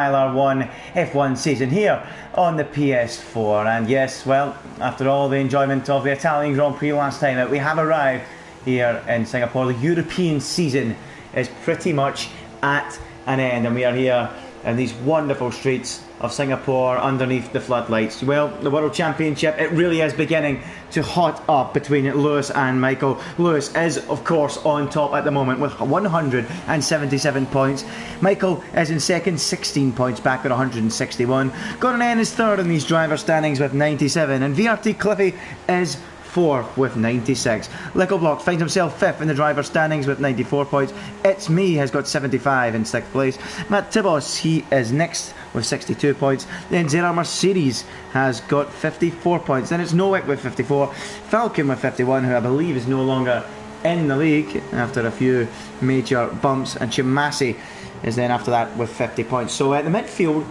ILR1 F1 season here on the PS4. And yes, well, after all the enjoyment of the Italian Grand Prix last time out, we have arrived here in Singapore. The European season is pretty much at an end, and we are here in these wonderful streets of Singapore underneath the floodlights. Well, the World Championship, it really is beginning to hot up between Lewis and Michael. Lewis is, of course, on top at the moment with 177 points. Michael is in second, 16 points back at 161. Gran is third in these driver standings with 97, and VRT Cliffy is fourth with 96. Lickleblock finds himself fifth in the driver standings with 94 points. It's Me has got 75 in sixth place. Matt Tibos, he is next with 62 points. Then Zera Mercedes has got 54 points. Then it's Nowick with 54. Falcon with 51, who I believe is no longer in the league after a few major bumps. And Chimasi is then after that with 50 points. So the midfield,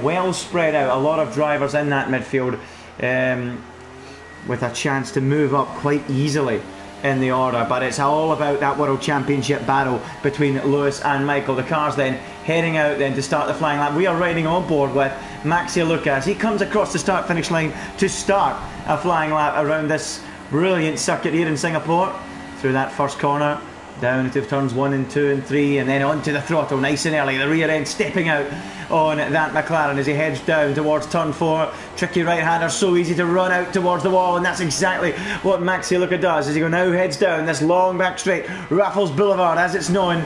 well spread out. A lot of drivers in that midfield. With a chance to move up quite easily in the order, but it's all about that World Championship battle between Lewis and Michael. The car's then heading out then to start the flying lap. We are riding on board with Maxi Lucas. He comes across the start finish line to start a flying lap around this brilliant circuit here in Singapore, through that first corner, down into turns 1 and 2 and 3, and then onto the throttle nice and early. The rear end stepping out on that McLaren as he heads down towards turn 4. Tricky right-hander, so easy to run out towards the wall, and that's exactly what Maxi Luca does as he now heads down this long back straight, Raffles Boulevard as it's known.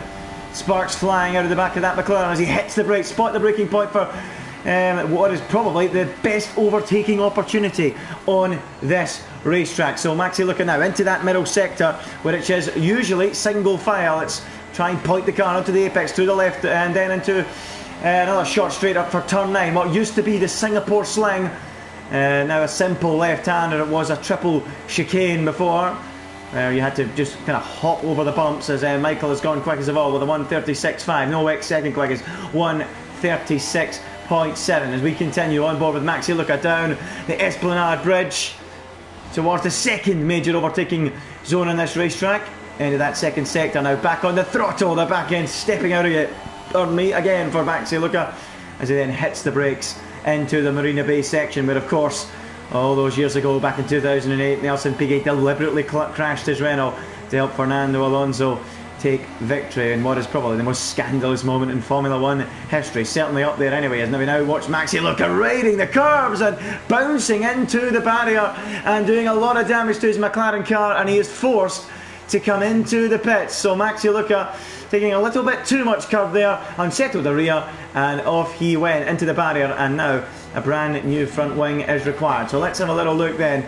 Sparks flying out of the back of that McLaren as he hits the brakes, spot the braking point for what is probably the best overtaking opportunity on this racetrack. So Maxi Luca now into that middle sector, which is usually single file. It's try and point the car onto the apex to the left, and then into another short straight up for turn 9. What used to be the Singapore sling, now a simple left-hander. It was a triple chicane before, where you had to just kind of hop over the bumps, as Michael has gone quick as of all with a 136.5. Nowick second quickest, 136.7. As we continue on board with Maxi Luca down the Esplanade Bridge towards the second major overtaking zone on this racetrack. Into that second sector now, back on the throttle, the back end stepping out of it. On me again for Maxi Luca as he then hits the brakes into the Marina Bay section, where of course all those years ago back in 2008 Nelson Piquet deliberately crashed his Renault to help Fernando Alonso take victory in what is probably the most scandalous moment in Formula 1 history, certainly up there anyway, as we now watch Maxi Luca riding the curves and bouncing into the barrier and doing a lot of damage to his McLaren car, and he is forced to come into the pits. So Maxi Luca taking a little bit too much curve there, unsettled the rear, and off he went into the barrier, and now a brand new front wing is required. So let's have a little look then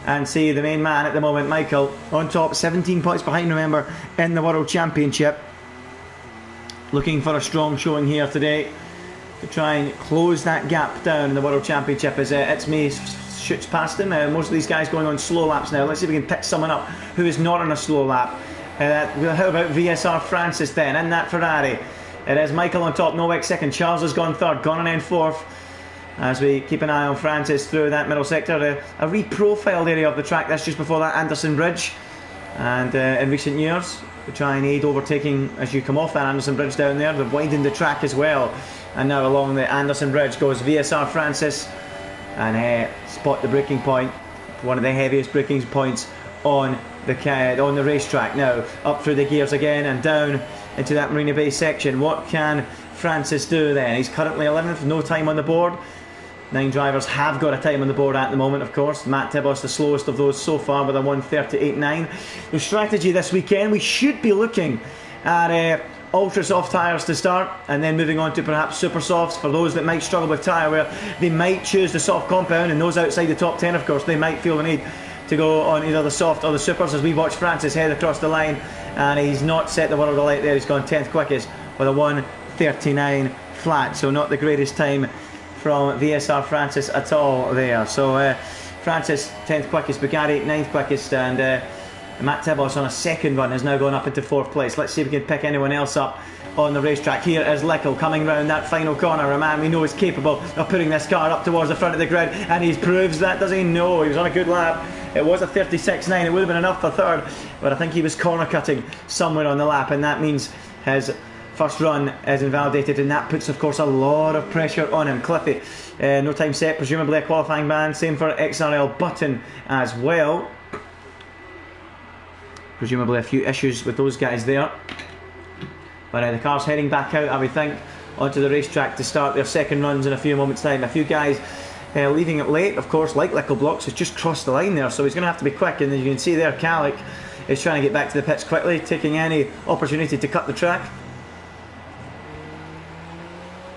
and see the main man at the moment, Michael, on top, 17 points behind, remember, in the World Championship. Looking for a strong showing here today to try and close that gap down in the World Championship as It's Me shoots past him. Most of these guys going on slow laps now. Let's see if we can pick someone up who is not on a slow lap. How about VSR Francis then in that Ferrari? It is Michael on top, Nowick second, Charles has gone third, Gonanen fourth. As we keep an eye on Francis through that middle sector, a reprofiled area of the track. That's just before that Anderson Bridge, and in recent years to try and aid overtaking as you come off that Anderson Bridge down there, they've widened the track as well. And now along the Anderson Bridge goes VSR Francis, and spot the braking point, one of the heaviest braking points on the racetrack. Now up through the gears again and down into that Marina Bay section. What can Francis do then? He's currently 11th, no time on the board. 9 drivers have got a time on the board at the moment, of course. Matt Tibos the slowest of those so far with a 138.9. The strategy this weekend, we should be looking at ultra soft tyres to start, and then moving on to perhaps super softs for those that might struggle with tyre wear. They might choose the soft compound, and those outside the top 10, of course, they might feel the need to go on either the soft or the supers, as we watch Francis head across the line, and he's not set the world alight there. He's gone 10th quickest with a 139 flat, so not the greatest time from VSR Francis at all there. So Francis 10th quickest, Bugatti 9th quickest, and Matt Tibos on a second run has now gone up into 4th place. Let's see if we can pick anyone else up on the racetrack. Here is Lickel coming round that final corner, a man we know is capable of putting this car up towards the front of the grid, and he proves that, does he? No, he was on a good lap. It was a 36.9, it would have been enough for third, but I think he was corner cutting somewhere on the lap, and that means his first run is invalidated, and that puts, of course, a lot of pressure on him. Cliffy, no time set, presumably a qualifying ban. Same for XRL Button as well. Presumably a few issues with those guys there. But the car's heading back out, I would think, onto the racetrack to start their second runs in a few moments' time. A few guys leaving it late, of course, like Lickle Blocks has just crossed the line there, so he's going to have to be quick. And as you can see there, Calic is trying to get back to the pits quickly, taking any opportunity to cut the track.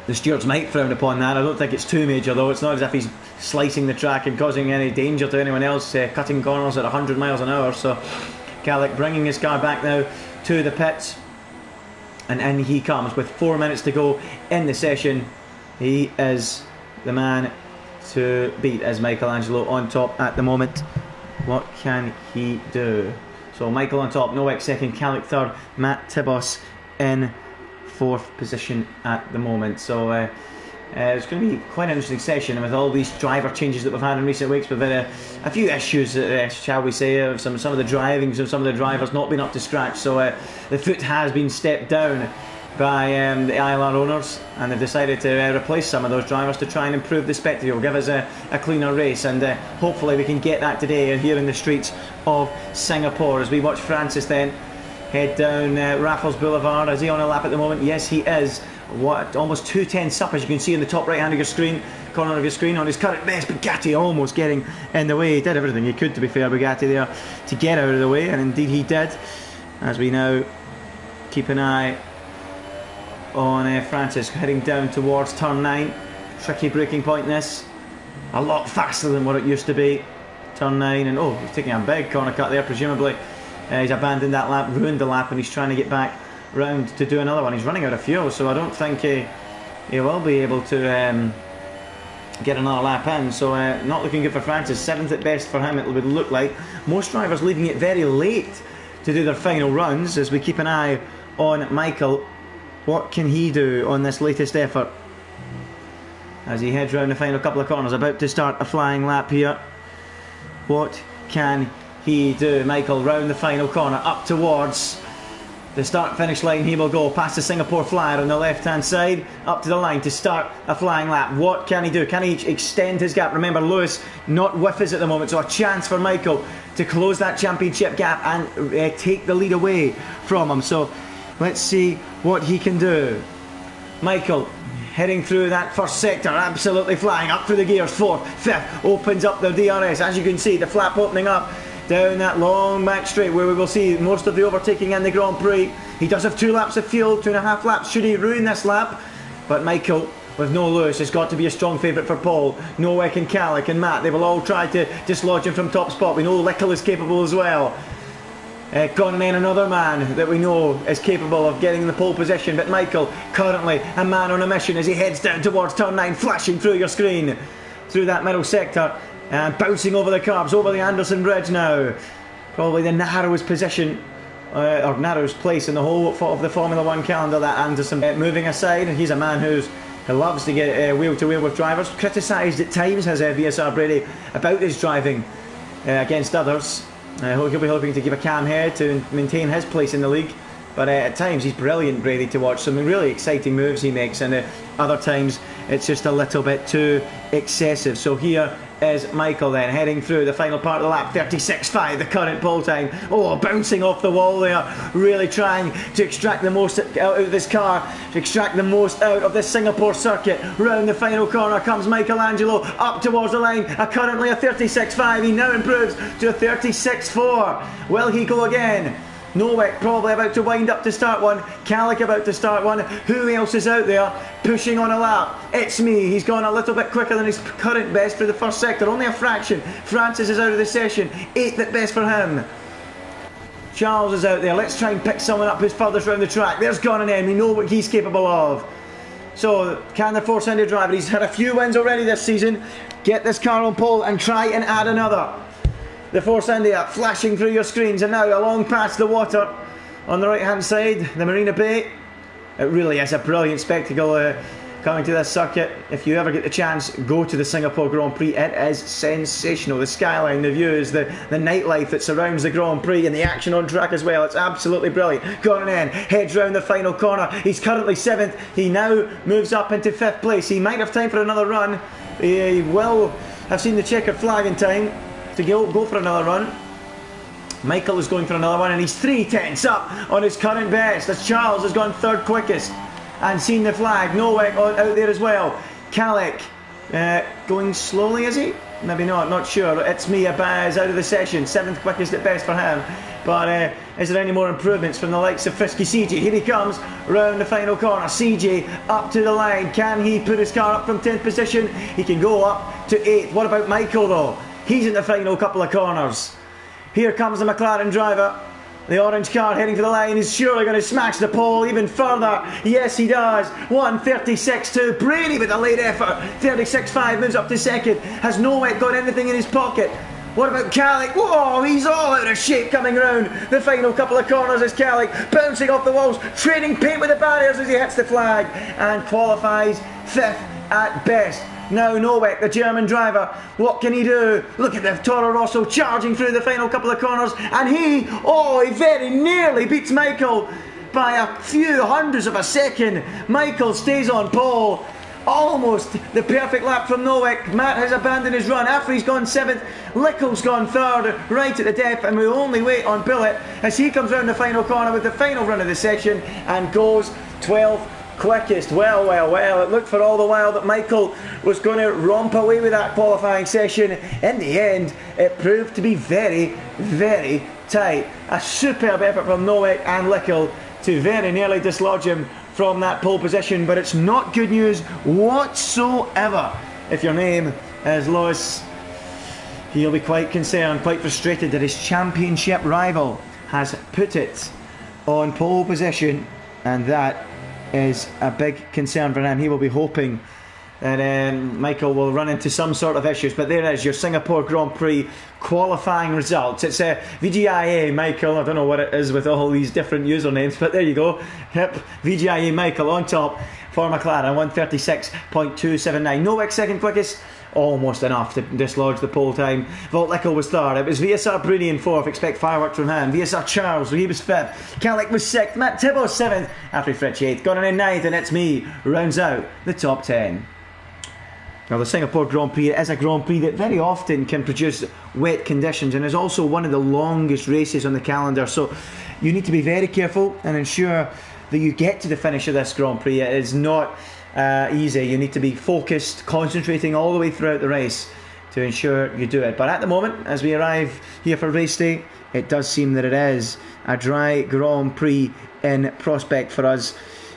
The stewards might frown upon that. I don't think it's too major though. It's not as if he's slicing the track and causing any danger to anyone else, cutting corners at 100 miles an hour. So Calic bringing his car back now to the pits, and in he comes with 4 minutes to go in the session. He is the man to beat as Michelangelo on top at the moment. What can he do? So Michael on top, Nowak second, Calic third, Matt Tibos in fourth position at the moment. So it's going to be quite an interesting session, and with all these driver changes that we've had in recent weeks, we've had a few issues, shall we say, of some of the drivings of some of the drivers not being up to scratch. So the foot has been stepped down by the ILR owners, and they've decided to replace some of those drivers to try and improve the spectacle, give us a cleaner race, and hopefully we can get that today here in the streets of Singapore as we watch Francis then head down Raffles Boulevard. Is he on a lap at the moment? Yes, he is. What, almost 2/10 up, as you can see in the top right hand of your screen, corner of your screen, on his current best. Bugatti almost getting in the way. He did everything he could, to be fair, Bugatti there, to get out of the way, and indeed he did. As we now keep an eye on Francis heading down towards turn 9. Tricky braking point this, a lot faster than what it used to be. Turn 9, and oh, he's taking a big corner cut there, presumably. He's abandoned that lap, ruined the lap, and he's trying to get back round to do another one. He's running out of fuel, so I don't think he will be able to get another lap in. So not looking good for Francis. 7th at best for him, it would look like. Most drivers leaving it very late to do their final runs, as we keep an eye on Michael. What can he do on this latest effort as he heads round the final couple of corners, about to start a flying lap here? What can he do? Michael round the final corner, up towards the start finish line. He will go past the Singapore flyer on the left hand side, up to the line to start a flying lap. What can he do? Can he extend his gap? Remember, Lewis not with us at the moment, so a chance for Michael to close that championship gap and take the lead away from him. So let's see what he can do. Michael heading through that first sector, absolutely flying up through the gears. 4th, 5th, opens up the DRS. As you can see, the flap opening up down that long back straight where we will see most of the overtaking in the Grand Prix. He does have 2 laps of fuel, 2.5 laps. Should he ruin this lap? But Michael, with no Lewis, has got to be a strong favourite for Paul. Nowak and Calic and Matt, they will all try to dislodge him from top spot. We know Lickle is capable as well. Gone in another man that we know is capable of getting in the pole position, but Michael, currently a man on a mission as he heads down towards turn 9, flashing through your screen, through that middle sector, and bouncing over the curbs, over the Anderson Bridge now. Probably the narrowest position, or narrowest place in the whole of the Formula 1 calendar, that Anderson. Moving aside, he's a man who loves to get wheel to wheel with drivers, criticised at times, has VSR Brady, about his driving against others. He'll be hoping to give a calm head to maintain his place in the league, but at times he's brilliant, Brady, to watch. Some really exciting moves he makes, and other times it's just a little bit too excessive. So here is Michael then heading through the final part of the lap. 36.5 the current pole time. Oh, bouncing off the wall there, really trying to extract the most out of this car, to extract the most out of this Singapore circuit. Round the final corner comes Michelangelo, up towards the line. Currently a 36.5, he now improves to a 36.4. Will he go again? Nowak probably about to wind up to start one. Calic about to start one. Who else is out there pushing on a lap? It's me. He's gone a little bit quicker than his current best for the first sector. Only a fraction. Francis is out of the session. 8th at best for him. Charles is out there. Let's try and pick someone up who's furthest round the track. There's Gran. We know what he's capable of. So can the Force-India driver, he's had a few wins already this season, get this car on pole and try and add another? The Force India flashing through your screens, and now along past the water on the right hand side, the Marina Bay. It really is a brilliant spectacle coming to this circuit. If you ever get the chance, go to the Singapore Grand Prix. It is sensational. The skyline, the views, the nightlife that surrounds the Grand Prix, and the action on track as well. It's absolutely brilliant. Going in, heads round the final corner. He's currently 7th. He now moves up into 5th place. He might have time for another run. He will have seen the checkered flag in time to go for another run. Michael is going for another one, and he's 3/10 up on his current best as Charles has gone 3rd quickest and seen the flag. Nowek out there as well. Kalik going slowly, is he? Maybe not sure. It's Mia Baz out of the session, 7th quickest at best for him. But is there any more improvements from the likes of Frisky CJ? Here he comes round the final corner. CJ up to the line. Can he put his car up from 10th position? He can go up to 8th. What about Michael though? He's in the final couple of corners. Here comes the McLaren driver. The orange car heading for the line. He's surely going to smash the pole even further. Yes, he does. 1:36.2. Brady with a late effort. 36.5 moves up to 2nd. Has Nowek got anything in his pocket? What about Kalik? Whoa, he's all out of shape coming round the final couple of corners as Kalik bouncing off the walls, trading paint with the barriers as he hits the flag and qualifies 5th at best. Now Nowek, the German driver, what can he do? Look at the Toro Rosso charging through the final couple of corners, and he very nearly beats Michael by a few hundredths of a second. Michael stays on pole. Almost the perfect lap from Nowek. Matt has abandoned his run after he's gone 7th. Lickle's gone 3rd, right at the depth, and we only wait on Billet as he comes round the final corner with the final run of the session and goes 12th quickest. Well, it looked for all the while that Michael was going to romp away with that qualifying session. In the end, it proved to be very, very tight. A superb effort from Nowek and Lickle to very nearly dislodge him from that pole position, but it's not good news whatsoever. If your name is Lewis, he'll be quite concerned, quite frustrated that his championship rival has put it on pole position, and that is a big concern for him. He will be hoping that Michael will run into some sort of issues. But there is your Singapore Grand Prix qualifying results. It's a VGIA Michael. I don't know what it is with all these different usernames, but there you go. Yep, VGIA Michael on top for McLaren, 1:36.279. Nowek 2nd quickest, almost enough to dislodge the pole time. Volt Lickle was 3rd. It was VSR Bruni in 4th. Expect fireworks from him. VSR Charles, he was 5th. Kalik was 6th. Matt Tibbo 7th. After Fritch 8th. Gone in 9th, and it's me rounds out the top 10. Now the Singapore Grand Prix is a Grand Prix that very often can produce wet conditions, and is also one of the longest races on the calendar, so you need to be very careful and ensure that you get to the finish of this Grand Prix. It is not easy. You need to be focused, concentrating all the way throughout the race to ensure you do it. But at the moment, as we arrive here for race day, it does seem that it is a dry Grand Prix in prospect for us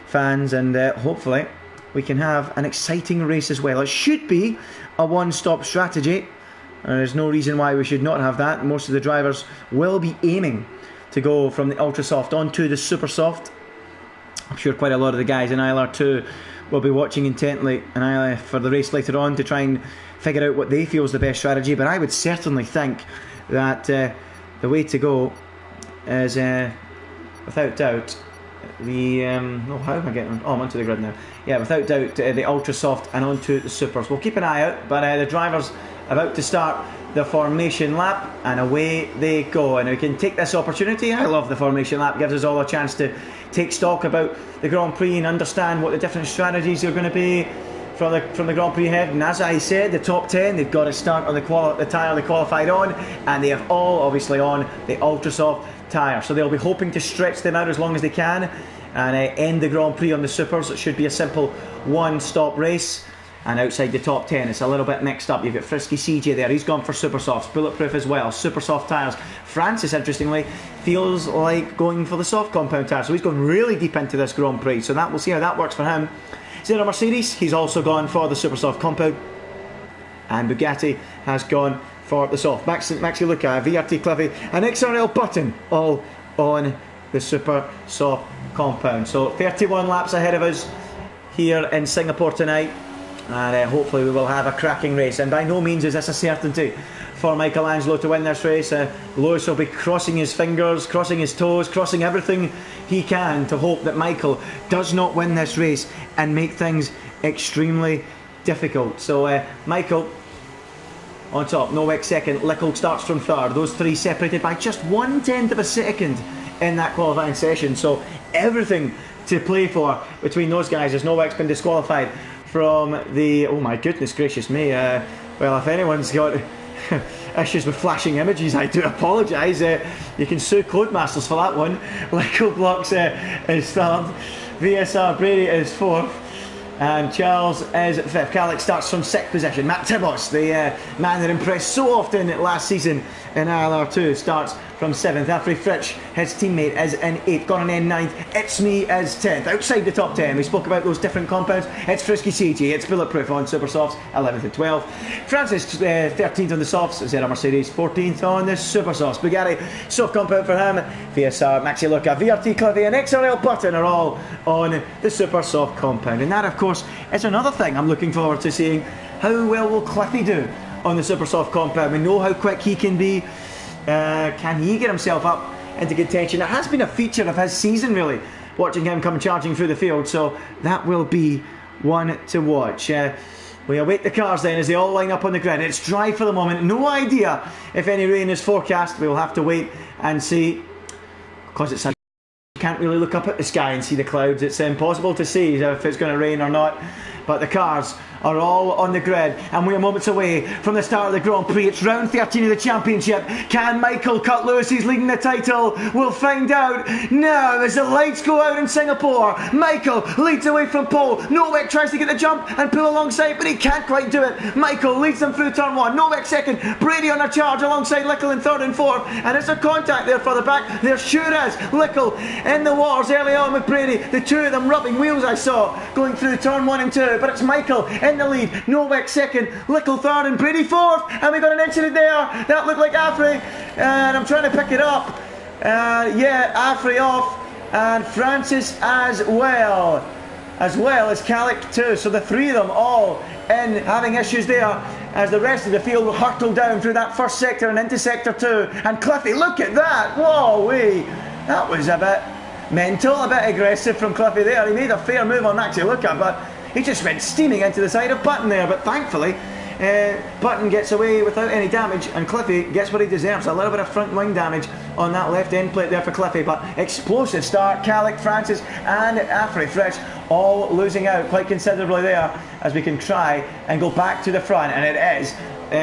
fans, and hopefully we can have an exciting race as well. It should be a one-stop strategy. There's no reason why we should not have that. Most of the drivers will be aiming to go from the Ultra Soft onto the Super Soft. I'm sure quite a lot of the guys in ILR2 will be watching intently for the race later on to try and figure out what they feel is the best strategy. But I would certainly think that the way to go is, without doubt, how am I getting? I'm onto the grid now. Yeah, without doubt, the Ultra Soft and onto the Supers. We'll keep an eye out, but the drivers about to start the formation lap, and away they go. And we can take this opportunity. I love the formation lap. It gives us all a chance to take stock about the Grand Prix and understand what the different strategies are going to be from the Grand Prix ahead. And as I said, the top 10, they've got to start on the tyre they qualified on, and they have all obviously on the Ultra Soft tyre. So they'll be hoping to stretch them out as long as they can and end the Grand Prix on the Supers. It should be a simple one-stop race. And outside the top 10, it's a little bit mixed up. You've got Frisky CJ there. He's gone for Super Softs. Bulletproof as well. Super Soft tyres. Francis, interestingly, feels like going for the soft compound tyre. So he's going really deep into this Grand Prix. So we'll see how that works for him. Zero Mercedes, he's also gone for the Super Soft compound. And Bugatti has gone for the soft. Maxi Luca, VRT Cliffy, and XRL Button, all on the Super Soft compound. So 31 laps ahead of us here in Singapore tonight. And hopefully we will have a cracking race. And by no means is this a certainty for Michelangelo to win this race. Lewis will be crossing his fingers, crossing his toes, crossing everything he can to hope that Michael does not win this race and make things extremely difficult. So Michael on top, Nowak second, Lickle starts from third. Those three separated by just 1/10 of a second in that qualifying session. So everything to play for between those guys as Nowak's been disqualified from the... Oh my goodness gracious me. Well, if anyone's got issues with flashing images, I do apologise. You can sue Codemasters for that one. Lickle blocks is third. VSR Brady is fourth. And Charles is fifth. Calic starts from sixth position. Matt Tibbos, the man that impressed so often last season in ILR2, starts from seventh. Afri Fritsch, his teammate, is in eighth. Gone in ninth. It's Me is 10th. Outside the top 10, we spoke about those different compounds. It's Frisky CG, it's Bulletproof on Super Softs, 11th and 12th. Francis, 13th on the softs. ZR Mercedes, 14th on the Super Softs. Bugatti, soft compound for him. VSR, Maxi Luca, VRT Cliffy, and XRL Button are all on the Super Soft compound. And that, of course, is another thing I'm looking forward to seeing. How well will Cliffy do on the Super Soft compound? We know how quick he can be. Can he get himself up into contention? It has been a feature of his season, really, watching him come charging through the field, so that will be one to watch. We await the cars then as they all line up on the grid. It's dry for the moment. No idea if any rain is forecast. We'll have to wait and see. Because it's sunny, you can't really look up at the sky and see the clouds. It's impossible to see if it's going to rain or not. But the cars are all on the grid, and we're moments away from the start of the Grand Prix. It's round 13 of the championship. Can Michael cut loose? He's leading the title. We'll find out now as the lights go out in Singapore. Michael leads away from pole. Nowak tries to get the jump and pull alongside, but he can't quite do it. Michael leads them through turn one. Nowak second. Brady on a charge alongside Lickle in third and fourth. And is there contact there further back? There sure is. Lickle in the wars early on with Brady. The two of them rubbing wheels, I saw, going through turn one and two. But it's Michael in the lead. Nowak second, Lickle third, and Brady fourth. And we got an incident there. That looked like Afri. And I'm trying to pick it up. Yeah, Afri off. And Francis as well as Calic too. So the three of them all in having issues there as the rest of the field will hurtle down through that first sector and into sector two. And Cliffy, look at that. Whoa, that was a bit mental, a bit aggressive from Cliffy there. He made a fair move on Maxi Luca, but he just went steaming into the side of Button there. But thankfully, Button gets away without any damage, and Cliffy gets what he deserves. A little bit of front wing damage on that left end plate there for Cliffy, but explosive start. Calic, Francis and Afri Fritsch all losing out quite considerably there as we can try and go back to the front. And it is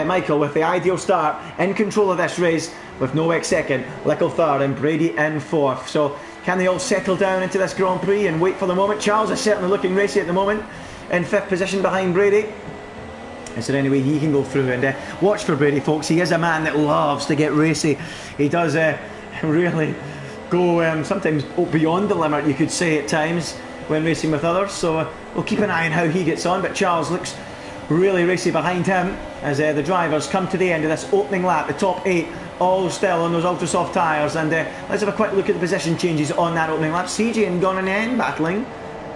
Michael with the ideal start in control of this race with Nowak second, Lickle third and Brady in fourth. So can they all settle down into this Grand Prix and wait for the moment? Charles is certainly looking racy at the moment, in fifth position behind Brady. Is there any way he can go through? And watch for Brady, folks. He is a man that loves to get racy. He does really go sometimes beyond the limit, you could say, at times when racing with others. So we'll keep an eye on how he gets on. But Charles looks really racy behind him as the drivers come to the end of this opening lap. The top 8 all still on those ultra soft tyres. And let's have a quick look at the position changes on that opening lap. CJ and Gonanen battling.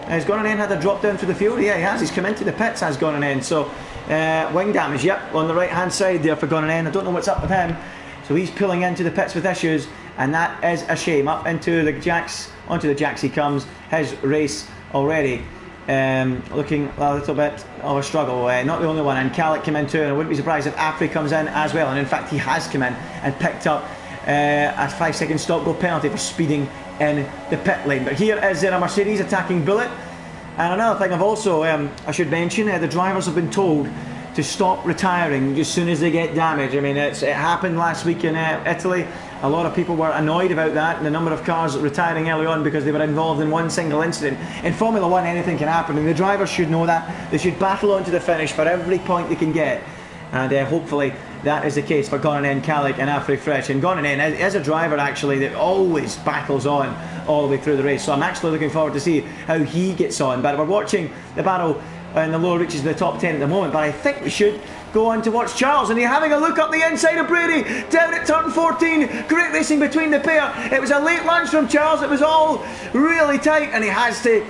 Has Gonanen had a drop down through the field? Yeah, he has. He's come into the pits, has Gonanen. So wing damage, yep, on the right hand side there for Gonanen. I don't know what's up with him. So he's pulling into the pits with issues, and that is a shame. Up into the jacks, onto the jacks he comes. His race already looking a little bit of a struggle. Not the only one, and Calic came in too, and I wouldn't be surprised if Afri comes in as well. And in fact, he has come in and picked up a 5-second stop go penalty for speeding in the pit lane. But here is a Mercedes attacking Bullet. And another thing I've also I should mention, the drivers have been told to stop retiring as soon as they get damage. I mean, it happened last week in Italy. A lot of people were annoyed about that, and the number of cars retiring early on because they were involved in one single incident. In Formula 1, anything can happen, and the drivers should know that. They should battle on to the finish for every point they can get. And hopefully that is the case for Gonanen, Calic and Afri Fritsch. And Gonanen is a driver actually that always battles on all the way through the race. So I'm actually looking forward to see how he gets on. But we're watching the battle in the lower reaches of the top 10 at the moment. But I think we should go on to watch Charles. And he's having a look up the inside of Brady. Down at turn 14. Great racing between the pair. It was a late lunch from Charles. It was all really tight. And he has to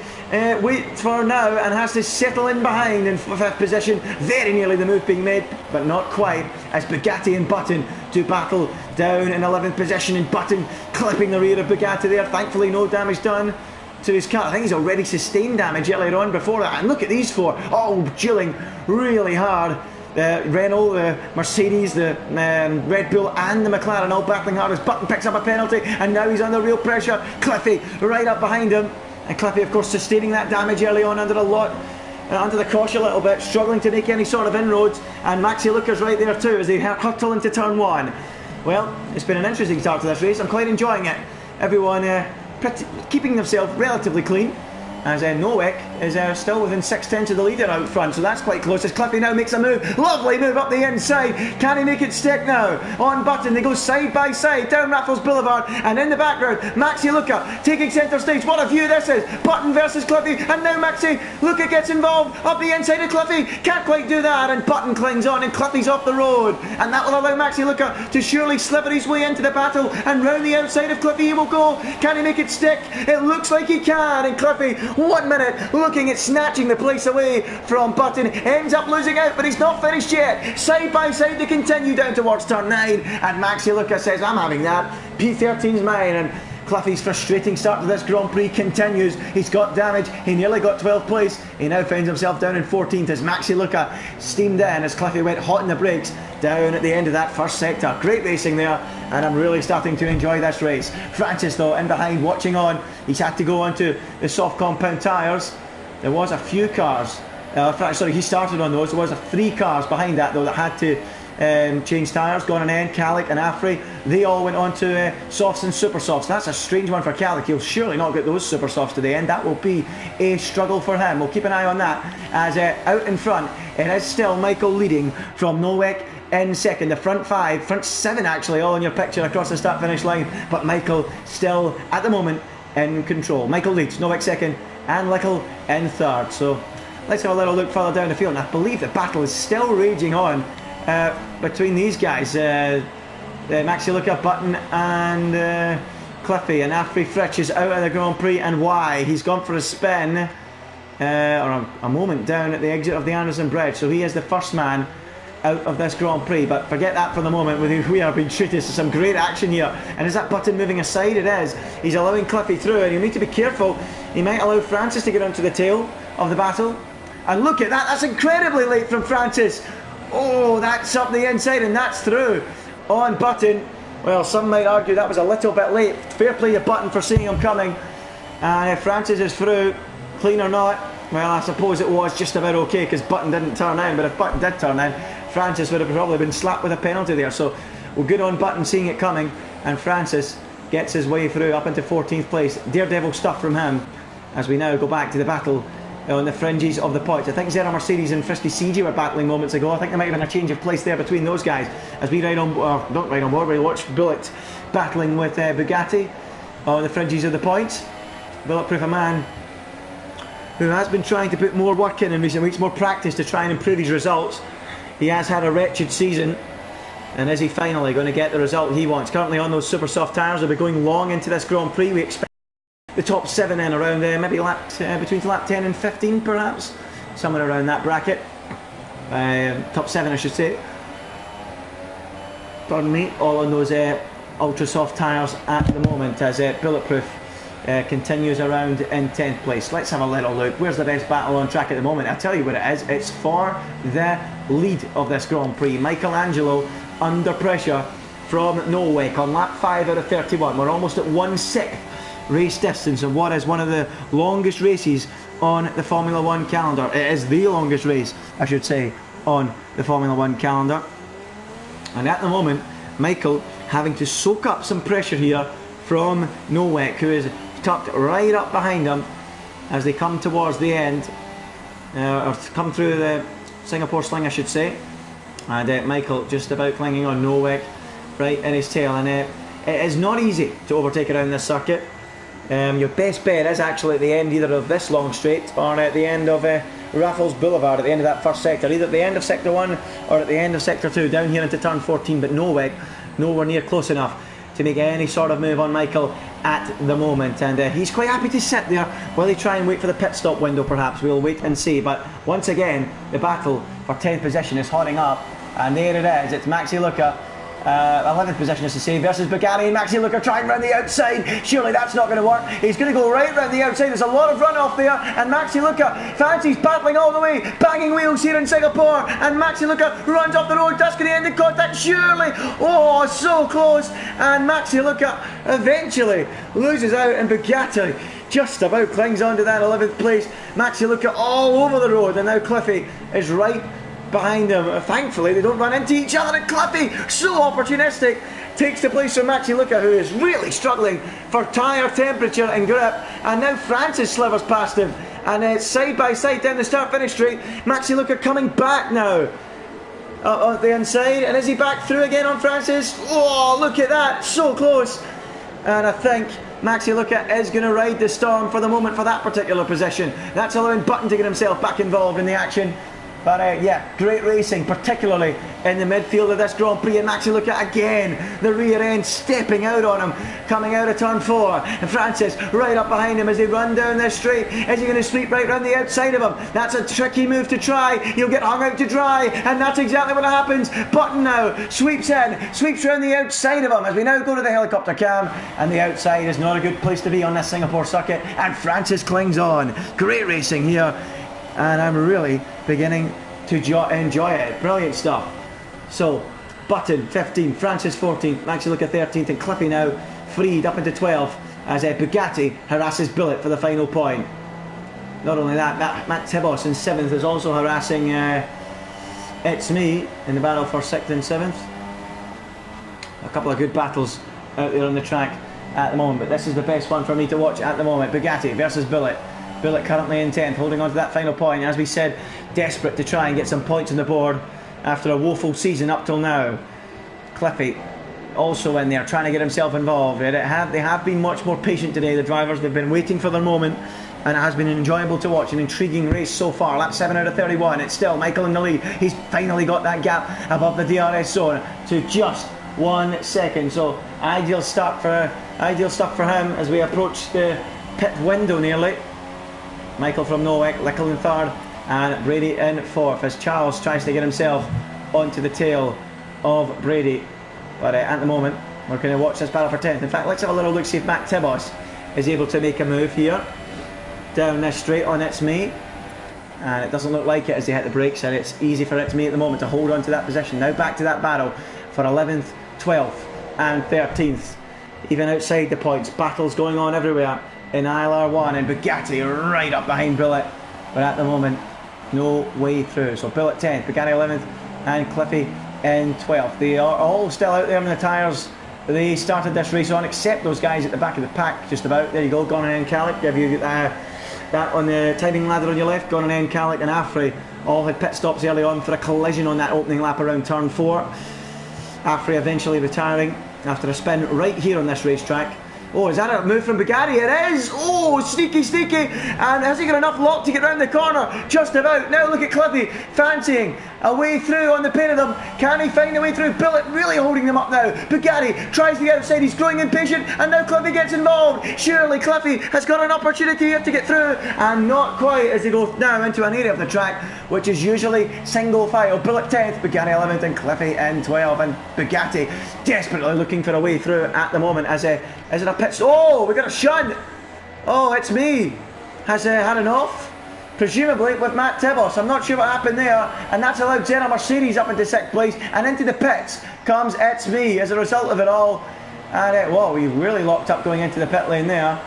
wait for now and has to settle in behind in fifth position. Very nearly the move being made, but not quite, as Bugatti and Button do battle down in 11th position, and Button clipping the rear of Bugatti there. Thankfully no damage done to his car. I think he's already sustained damage earlier on before that. And look at these four, all drilling really hard. The Renault, the Mercedes, the Red Bull and the McLaren all battling hard as Button picks up a penalty, and now he's under real pressure. Cliffy right up behind him, and Cliffy of course sustaining that damage early on under the caution a little bit, struggling to make any sort of inroads, and Maxi Luca's right there too as they hurtle into turn one. Well, it's been an interesting start to this race. I'm quite enjoying it. Everyone keeping themselves relatively clean, as Nowek is still within 6/10 of the leader out front, so that's quite close as Cliffy now makes a move, lovely move up the inside. Can he make it stick now? On Button, they go side by side down Raffles Boulevard, and in the background Maxi Luca taking centre stage. What a view this is, Button versus Cliffy, and now Maxi Luca gets involved up the inside of Cliffy, can't quite do that, and Button clings on and Cliffy's off the road, and that will allow Maxi Luca to surely sliver his way into the battle, and round the outside of Cliffy he will go. Can he make it stick? It looks like he can, and Cliffy, 1 minute, looking at snatching the place away from Button, ends up losing out, but he's not finished yet. Side by side they continue down towards turn 9, and Maxi Luca says, I'm having that, P13's mine, and Cliffy's frustrating start to this Grand Prix continues. He's got damage, he nearly got 12th place, he now finds himself down in 14th as Maxi Luca steamed in as Cliffy went hot in the brakes down at the end of that first sector. Great racing there, and I'm really starting to enjoy this race. Francis though in behind watching on, he's had to go onto the soft compound tyres. There was a few cars, sorry, he started on those. There was 3 cars behind that though that had to change tyres. Gone and Calic and Afri, they all went on to softs and super softs. That's a strange one for Calic. He'll surely not get those super softs to the end. That will be a struggle for him. We'll keep an eye on that as out in front it is still Michael leading from Nowek in second. The front 5, front 7 actually, all in your picture across the start finish line, but Michael still at the moment in control. Michael leads, Nowek second and Lickle in third. So let's have a little look further down the field, and I believe the battle is still raging on between these guys, Maxi Luca, Button and Cliffy, and Afri Fritsch is out of the Grand Prix, and why? He's gone for a spin or a moment down at the exit of the Anderson Bridge, so he is the first man out of this Grand Prix, but forget that for the moment. We are being treated to some great action here, and is that Button moving aside? It is. He's allowing Cliffy through, and you need to be careful. He might allow Francis to get onto the tail of the battle, and look at that, that's incredibly late from Francis. Oh, that's up the inside, and that's through on Button. Well, some might argue that was a little bit late. Fair play to Button for seeing him coming, and if Francis is through, clean or not, well, I suppose it was just about okay because Button didn't turn in, but if Button did turn in, Francis would have probably been slapped with a penalty there. So well, good on Button seeing it coming, and Francis gets his way through up into 14th place. Daredevil stuff from him as we now go back to the battle on the fringes of the points. I think Zera Mercedes and Frisky CG were battling moments ago. I think there might have been a change of place there between those guys as we don't ride on board, we watch Bullet battling with Bugatti on the fringes of the points. Bulletproof, a man who has been trying to put more work in recent weeks, more practice to try and improve his results. He has had a wretched season, and is he finally going to get the result he wants? Currently on those super soft tyres, will be going long into this Grand Prix. We expect the top 7 in around maybe between lap 10 and 15 perhaps, somewhere around that bracket. Top 7 I should say, pardon me, all on those ultra soft tyres at the moment as Bulletproof continues around in 10th place. Let's have a little look. Where's the best battle on track at the moment? I'll tell you what it is. It's for the lead of this Grand Prix. Michelangelo under pressure from Nowek on lap 5 out of 31. We're almost at 1/6 race distance of what is one of the longest races on the Formula 1 calendar. It is the longest race, I should say, on the Formula 1 calendar. And at the moment, Michael having to soak up some pressure here from Nowek, who is tucked right up behind him as they come towards the end, or come through the Singapore Sling I should say, and Michael just about clinging on Nowek right in his tail, and it is not easy to overtake around this circuit. Your best bet is actually at the end either of this long straight or at the end of Raffles Boulevard, at the end of that first sector, either at the end of sector 1 or at the end of sector 2 down here into turn 14, but Nowek nowhere near close enough to make any sort of move on Michael at the moment, and he's quite happy to sit there while they try and wait for the pit stop window perhaps. We'll wait and see, but once again the battle for 10th position is hotting up, and there it is. It's Maxi Luca 11th position, as to say, versus Bugatti and Maxi Luca trying round the outside. Surely that's not going to work. He's going to go right round the outside. There's a lot of runoff there, and Maxi Luca fancies battling all the way, banging wheels here in Singapore, and Maxi Luca runs off the road, just going to end in contact. Surely, oh, so close, and Maxi Luca eventually loses out, and Bugatti just about clings on to that 11th place. Maxi Luca all over the road, and now Cliffy is right behind him. Thankfully they don't run into each other, and Cliffy, so opportunistic, takes the place from Maxi Luca, who is really struggling for tyre temperature and grip, and now Francis slivers past him, and it's side by side down the start finish straight. Maxi Luca coming back now on the inside, and is he back through again on Francis? Oh, look at that, so close. And I think Maxi Luca is going to ride the storm for the moment for that particular position. That's allowing Button to get himself back involved in the action. But yeah, great racing, particularly in the midfield of this Grand Prix. And Maxi Luca again, the rear end stepping out on him, coming out of turn 4. And Francis right up behind him as they run down this straight. Is he going to sweep right round the outside of him? That's a tricky move to try. He'll get hung out to dry, and that's exactly what happens. Button now sweeps in, sweeps round the outside of him as we now go to the helicopter cam. And the outside is not a good place to be on this Singapore circuit. And Francis clings on. Great racing here. And I'm really beginning to enjoy it. Brilliant stuff. So, Button 15th, Francis 14th, Maxi Luca 13th, and Cliffy now freed up into 12th as Bugatti harasses Bullet for the final point. Not only that, Matt Tibos in 7th is also harassing It's Me in the battle for 6th and 7th. A couple of good battles out there on the track at the moment, but this is the best one for me to watch at the moment. Bugatti versus Bullet. Bullet currently in 10th, holding on to that final point. As we said, desperate to try and get some points on the board after a woeful season up till now. Cliffy also in there, trying to get himself involved. They have been much more patient today, the drivers. They've been waiting for their moment, and it has been enjoyable to watch. An intriguing race so far. Lap 7 out of 31. It's still Michael in the lead. He's finally got that gap above the DRS zone to just 1 second. So ideal stuff for him as we approach the pit window nearly. Michael from Norwich, Lickle in 3rd, and Brady in 4th as Charles tries to get himself onto the tail of Brady. But at the moment, we're going to watch this battle for 10th. In fact, let's have a little look, see if Matt Tibos is able to make a move here. Down this straight on It's Me. And it doesn't look like it as they hit the brakes, and it's easy for It's Me at the moment to hold on to that position. Now back to that battle for 11th, 12th and 13th. Even outside the points, battles going on everywhere in ILR1, and Bugatti right up behind Bullet, but at the moment no way through. So Bullet 10th, Bugatti 11th, and Cliffy in 12th. They are all still out there in the tyres they started this race on, except those guys at the back of the pack. Just about there you go. Gran and Calic, give you that on the timing ladder on your left. Gran and Calic and Afri all had pit stops early on for a collision on that opening lap around turn 4. Afri eventually retiring after a spin right here on this racetrack. Oh, is that a move from Bugatti? It is! Oh, sneaky, sneaky! And has he got enough lock to get round the corner? Just about. Now look at Cliffy fancying a way through on the pair of them. Can he find a way through? Bullet really holding them up now. Bugatti tries the outside. He's growing impatient, and now Cliffy gets involved. Surely Cliffy has got an opportunity here to get through, and not quite, as they go now into an area of the track which is usually single file. Bullet 10th, Bugatti 11th, and Cliffy in 12th. And Bugatti desperately looking for a way through at the moment. Is it a pit stop? Oh, we got a shunt. Oh, It's Me has had an off, presumably with Matt Tibos. I'm not sure what happened there, and that's allowed Jenna Mercedes up into 6th place, and into the pits comes It's Me as a result of it all. And whoa, we really locked up going into the pit lane there,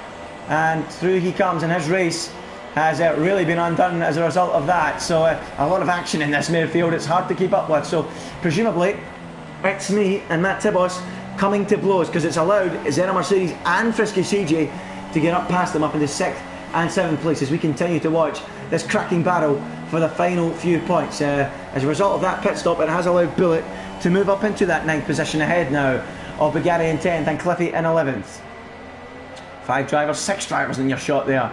and through he comes, and his race has really been undone as a result of that. So a lot of action in this midfield. It's hard to keep up with. So presumably It's Me and Matt Tibos coming to blows, because it's allowed Zena Mercedes and Frisky CJ to get up past them up into 6th and 7th place as we continue to watch this cracking battle for the final few points. As a result of that pit stop, it has allowed Bullet to move up into that 9th position ahead now of Bugatti in 10th and Cliffy in 11th. 6 drivers in your shot there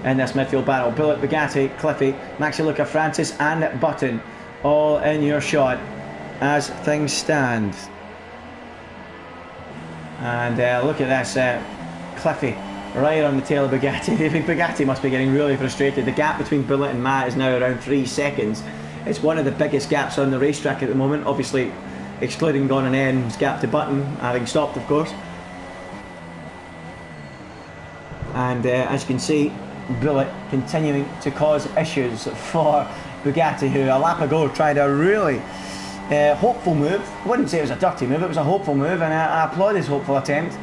in this midfield battle. Bullet, Bugatti, Cliffy, Maxi Luca, Francis and Button all in your shot as things stand. And look at this, Cliffy right on the tail of Bugatti. I think Bugatti must be getting really frustrated. The gap between Bullet and Matt is now around 3 seconds. It's one of the biggest gaps on the racetrack at the moment. Obviously excluding Gran N's gap to Button, having stopped of course. And as you can see, Bullet continuing to cause issues for Bugatti, who a lap ago tried a really hopeful move. I wouldn't say it was a dirty move, it was a hopeful move, and I applaud his hopeful attempt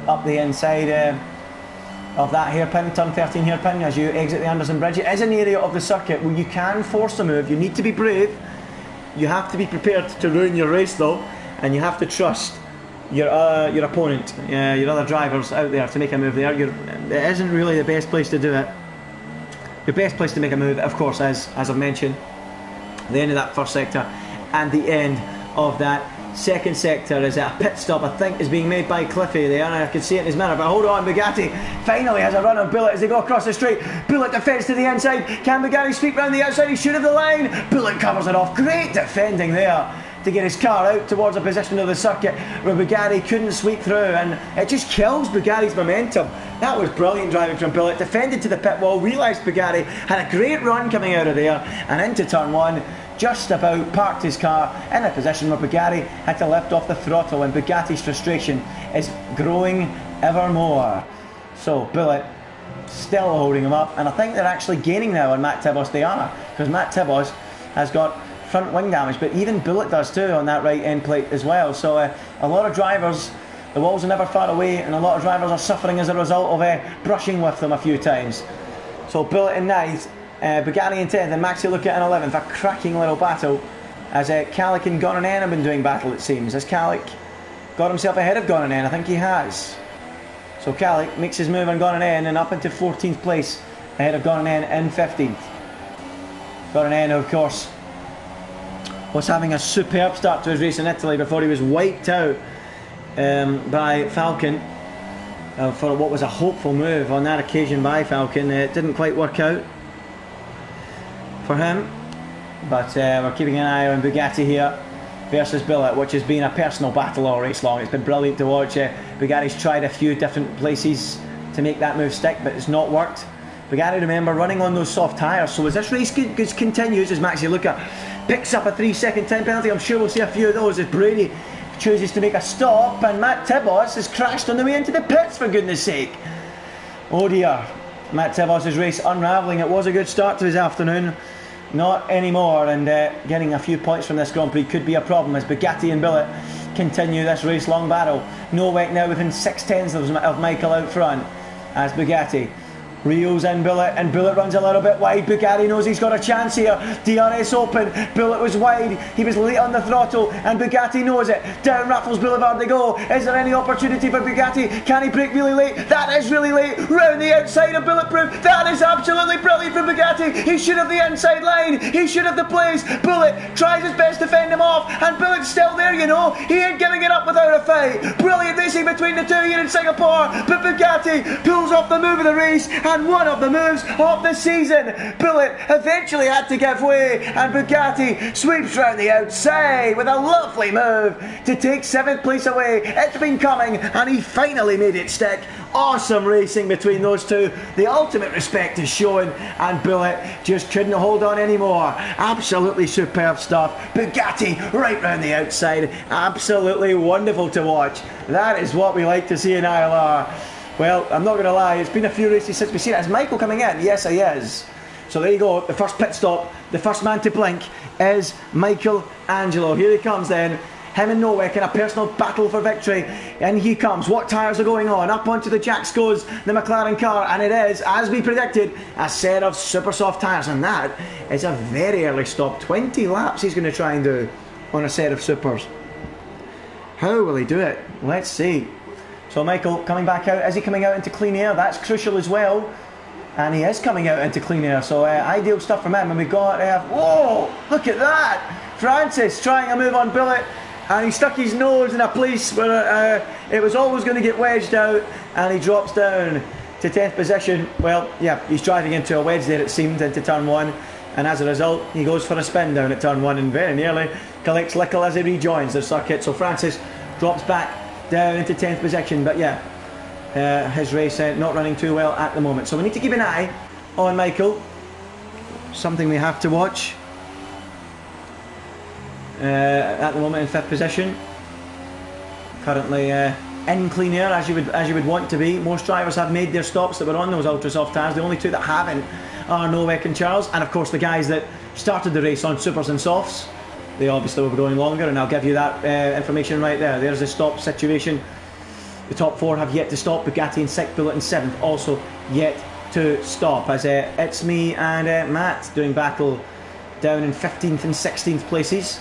up the inside of that hairpin, turn 13 hairpin, as you exit the Anderson Bridge. It is an area of the circuit where you can force a move. You need to be brave, you have to be prepared to ruin your race though, and you have to trust your opponent, your other drivers out there to make a move there. It isn't really the best place to do it. The best place to make a move, of course, as I've mentioned, the end of that first sector and the end of that second sector is a pit stop, I think, is being made by Cliffy there, and I can see it in his mirror, but hold on, Bugatti finally has a run on Bullet as they go across the straight. Bullet defends to the inside. Can Bugatti sweep round the outside? He should have the line. Bullet covers it off. Great defending there to get his car out towards a position of the circuit where Bugatti couldn't sweep through, and it just kills Bugatti's momentum. That was brilliant driving from Bullet. Defended to the pit wall, realised Bugatti had a great run coming out of there, and into turn one, just about parked his car in a position where Bugatti had to lift off the throttle, and Bugatti's frustration is growing ever more. So Bullet still holding him up, and I think they're actually gaining now on Matt Tibos. They are, because Matt Tibos has got front wing damage, but even Bullet does too on that right end plate as well. So a lot of drivers, the walls are never far away, and a lot of drivers are suffering as a result of brushing with them a few times. So Bullet in 9th, Bugatti in 10th, and Maxi look at in 11th. A cracking little battle as Calic and Gran have been doing battle, it seems. Has Calic got himself ahead of Gran? I think he has. So Calic makes his move on Gran and up into 14th place ahead of Gran in 15th. Gran, of course, was having a superb start to his race in Italy before he was wiped out by Falcon for what was a hopeful move on that occasion by Falcon. It didn't quite work out for him, but we're keeping an eye on Bugatti here versus Bullet, which has been a personal battle all race long. It's been brilliant to watch. Bugatti's tried a few different places to make that move stick, but it's not worked. Bugatti, remember, running on those soft tyres. So as this race continues, as Maxi Luca picks up a 3-second time penalty, I'm sure we'll see a few of those as Brady chooses to make a stop, and Matt Tibos has crashed on the way into the pits, for goodness sake. Oh dear, Matt Tibos' race unravelling. It was a good start to his afternoon, not anymore, and getting a few points from this Grand Prix could be a problem as Bugatti and Bullet continue this race long battle. Nowek now within 6/10 of Michael out front as Bugatti reels in Bullet, and Bullet runs a little bit wide. Bugatti knows he's got a chance here. DRS open, Bullet was wide, he was late on the throttle, and Bugatti knows it. Down Raffles Boulevard they go. Is there any opportunity for Bugatti? Can he brake really late? That is really late. Round the outside of Bulletproof. That is absolutely brilliant from Bugatti. He should have the inside line, he should have the place. Bullet tries his best to fend him off, and Bullet's still there, you know. He ain't giving it up without a fight. Brilliant racing between the two here in Singapore, but Bugatti pulls off the move of the race and one of the moves of the season. Bullet eventually had to give way, and Bugatti sweeps round the outside with a lovely move to take 7th place away. It's been coming, and he finally made it stick. Awesome racing between those two. The ultimate respect is shown, and Bullet just couldn't hold on anymore. Absolutely superb stuff. Bugatti right round the outside. Absolutely wonderful to watch. That is what we like to see in ILR. Well, I'm not going to lie, it's been a few races since we've seen it. Is Michael coming in? Yes, he is. So there you go, the first pit stop, the first man to blink is Michael Angelo. Here he comes then, him and Nowek in a personal battle for victory. And he comes. What tyres are going on? Up onto the jacks goes the McLaren car, and it is, as we predicted, a set of super soft tyres, and that is a very early stop. 20 laps he's going to try and do on a set of supers. How will he do it? Let's see. So Michael coming back out. Is he coming out into clean air? That's crucial as well. And he is coming out into clean air. So ideal stuff from him. And we've got, whoa, look at that. Francis trying a move on Bullet. And he stuck his nose in a place where it was always going to get wedged out. And he drops down to 10th position. Well, yeah, he's driving into a wedge there, it seemed, into turn 1. And as a result, he goes for a spin down at turn 1 and very nearly collects Lickle as he rejoins the circuit. So Francis drops back down into 10th position, but yeah, his race not running too well at the moment. So we need to keep an eye on Michael. Something we have to watch. at the moment in 5th position. Currently in clean air, as you would want to be. Most drivers have made their stops that were on those ultra soft tyres. The only two that haven't are Novak and Charles, and of course the guys that started the race on supers and softs. They obviously will be going longer, and I'll give you that information right there. There's the stop situation. The top 4 have yet to stop. Bugatti in 6th, Bullet in 7th also yet to stop, as it's me and Matt doing battle down in 15th and 16th places.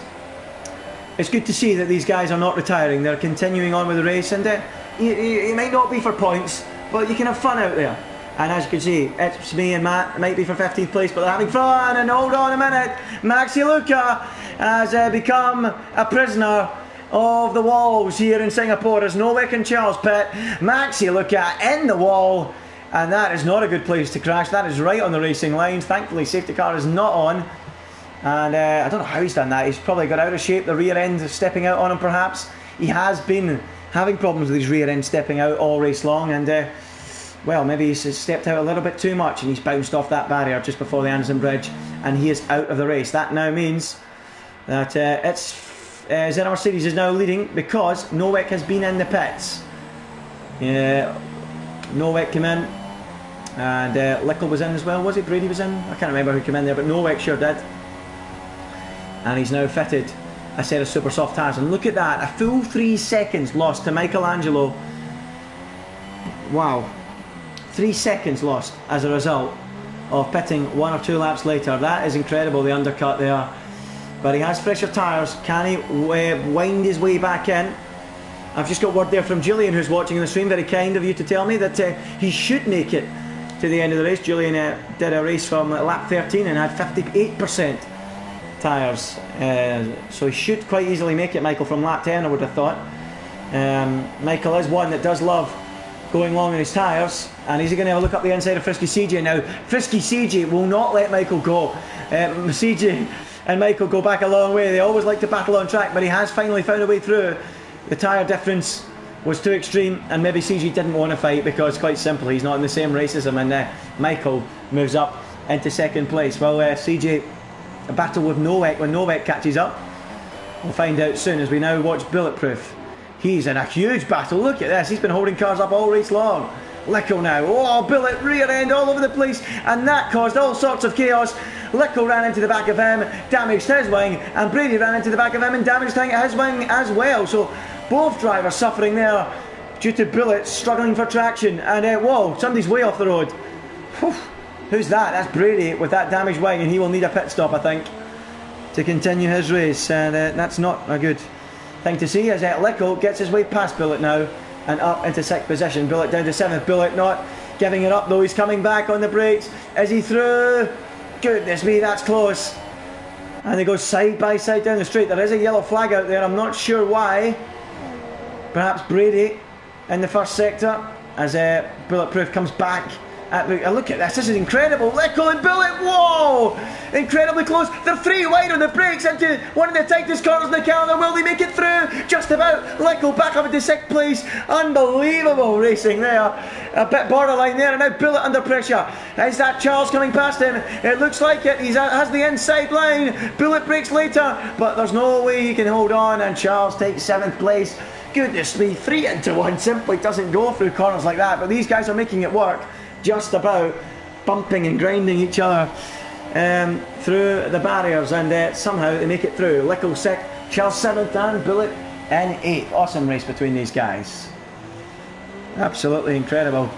It's good to see that these guys are not retiring. They're continuing on with the race, and it might not be for points, but you can have fun out there. And as you can see, it's me and Matt. It might be for 15th place, but they're having fun. And hold on a minute, Maxi Luca has become a prisoner of the walls here in Singapore as Novak and Charles pit. Maxi Luca in the wall, and that is not a good place to crash. That is right on the racing line. Thankfully, safety car is not on. And I don't know how he's done that. He's probably got out of shape. The rear end is stepping out on him perhaps. He has been having problems with his rear end stepping out all race long, and well, maybe he's stepped out a little bit too much and he's bounced off that barrier just before the Anderson Bridge, and he is out of the race. That now means that ZR Mercedes is now leading because Novak has been in the pits. Novak came in, and Lickle was in as well. Was it Brady was in? I can't remember who came in there, but Novak sure did. And he's now fitted a set of super soft tyres, and look at that, a full 3 seconds lost to Michelangelo. Wow, 3 seconds lost as a result of pitting 1 or 2 laps later. That is incredible, the undercut there. But he has fresher tyres. Can he wind his way back in? I've just got word there from Julian, who's watching the stream. Very kind of you to tell me that he should make it to the end of the race. Julian did a race from lap 13 and had 58% tyres, so he should quite easily make it, Michael, from lap 10, I would have thought. Michael is one that does love going long in his tyres, and is he going to have a look up the inside of Frisky CJ now? Frisky CJ will not let Michael go. CJ and Michael go back a long way. They always like to battle on track, but he has finally found a way through. The tyre difference was too extreme, and maybe CJ didn't want to fight because, quite simply, he's not in the same race as him, and Michael moves up into 2nd place. Well, CJ, a battle with Novak when Novak catches up. We'll find out soon as we now watch Bulletproof. He's in a huge battle. Look at this. He's been holding cars up all race long. Lickle now. Oh, Bullet rear end all over the place, and that caused all sorts of chaos. Lickle ran into the back of him, damaged his wing, and Brady ran into the back of him and damaged his wing as well. So both drivers suffering there due to Bullet struggling for traction. And whoa, somebody's way off the road. Whew. Who's that? That's Brady with that damaged wing, and he will need a pit stop, I think, to continue his race. And that's not a good thing to see, as Lickle gets his way past Bullet now and up into 6th position. Bullet down to 7th. Bullet not giving it up though. He's coming back on the brakes. Is he through? Goodness me, that's close. And they go side by side down the straight. There is a yellow flag out there. I'm not sure why. Perhaps Brady in the first sector as Bulletproof comes back. Look at this. This is incredible. Lickle and Bullet. Whoa! Incredibly close. They're 3 wide on the brakes into one of the tightest corners in the calendar. Will they make it through? Just about. Lickle back up into 6th place. Unbelievable racing there. A bit borderline there, and now Bullet under pressure. Is that Charles coming past him? It looks like it. He has the inside line. Bullet breaks later, but there's no way he can hold on, and Charles takes 7th place. Goodness me, 3 into 1 simply doesn't go through corners like that, but these guys are making it work. Just about bumping and grinding each other through the barriers, and somehow they make it through. Lickle 6th, Charles 7th, and Bullet in 8th. Awesome race between these guys. Absolutely incredible.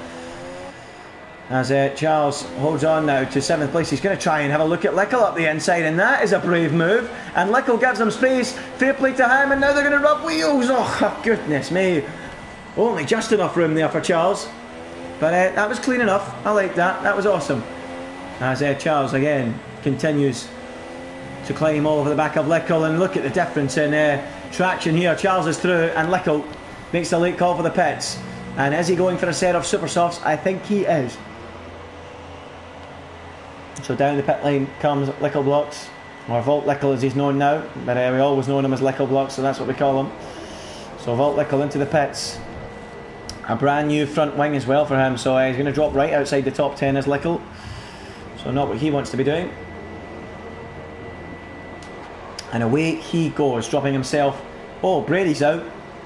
As Charles holds on now to 7th place. He's going to try and have a look at Lickle up the inside, and that is a brave move. And Lickle gives him space. Fair play to him, and now they're going to rub wheels. Oh, goodness me. Only just enough room there for Charles. But that was clean enough. I like that. That was awesome. As Charles again continues to climb all over the back of Lickle, and look at the difference in traction here. Charles is through, and Lickle makes the late call for the pits. And is he going for a set of super softs? I think he is. So down the pit lane comes Lickle Blocks, or Vault Lickle as he's known now, but we always known him as Lickle Blocks, so that's what we call him. So Vault Lickle into the pits. A brand new front wing as well for him, so he's going to drop right outside the top 10 as Lickle. So not what he wants to be doing. And away he goes, dropping himself. Oh, Brady's out.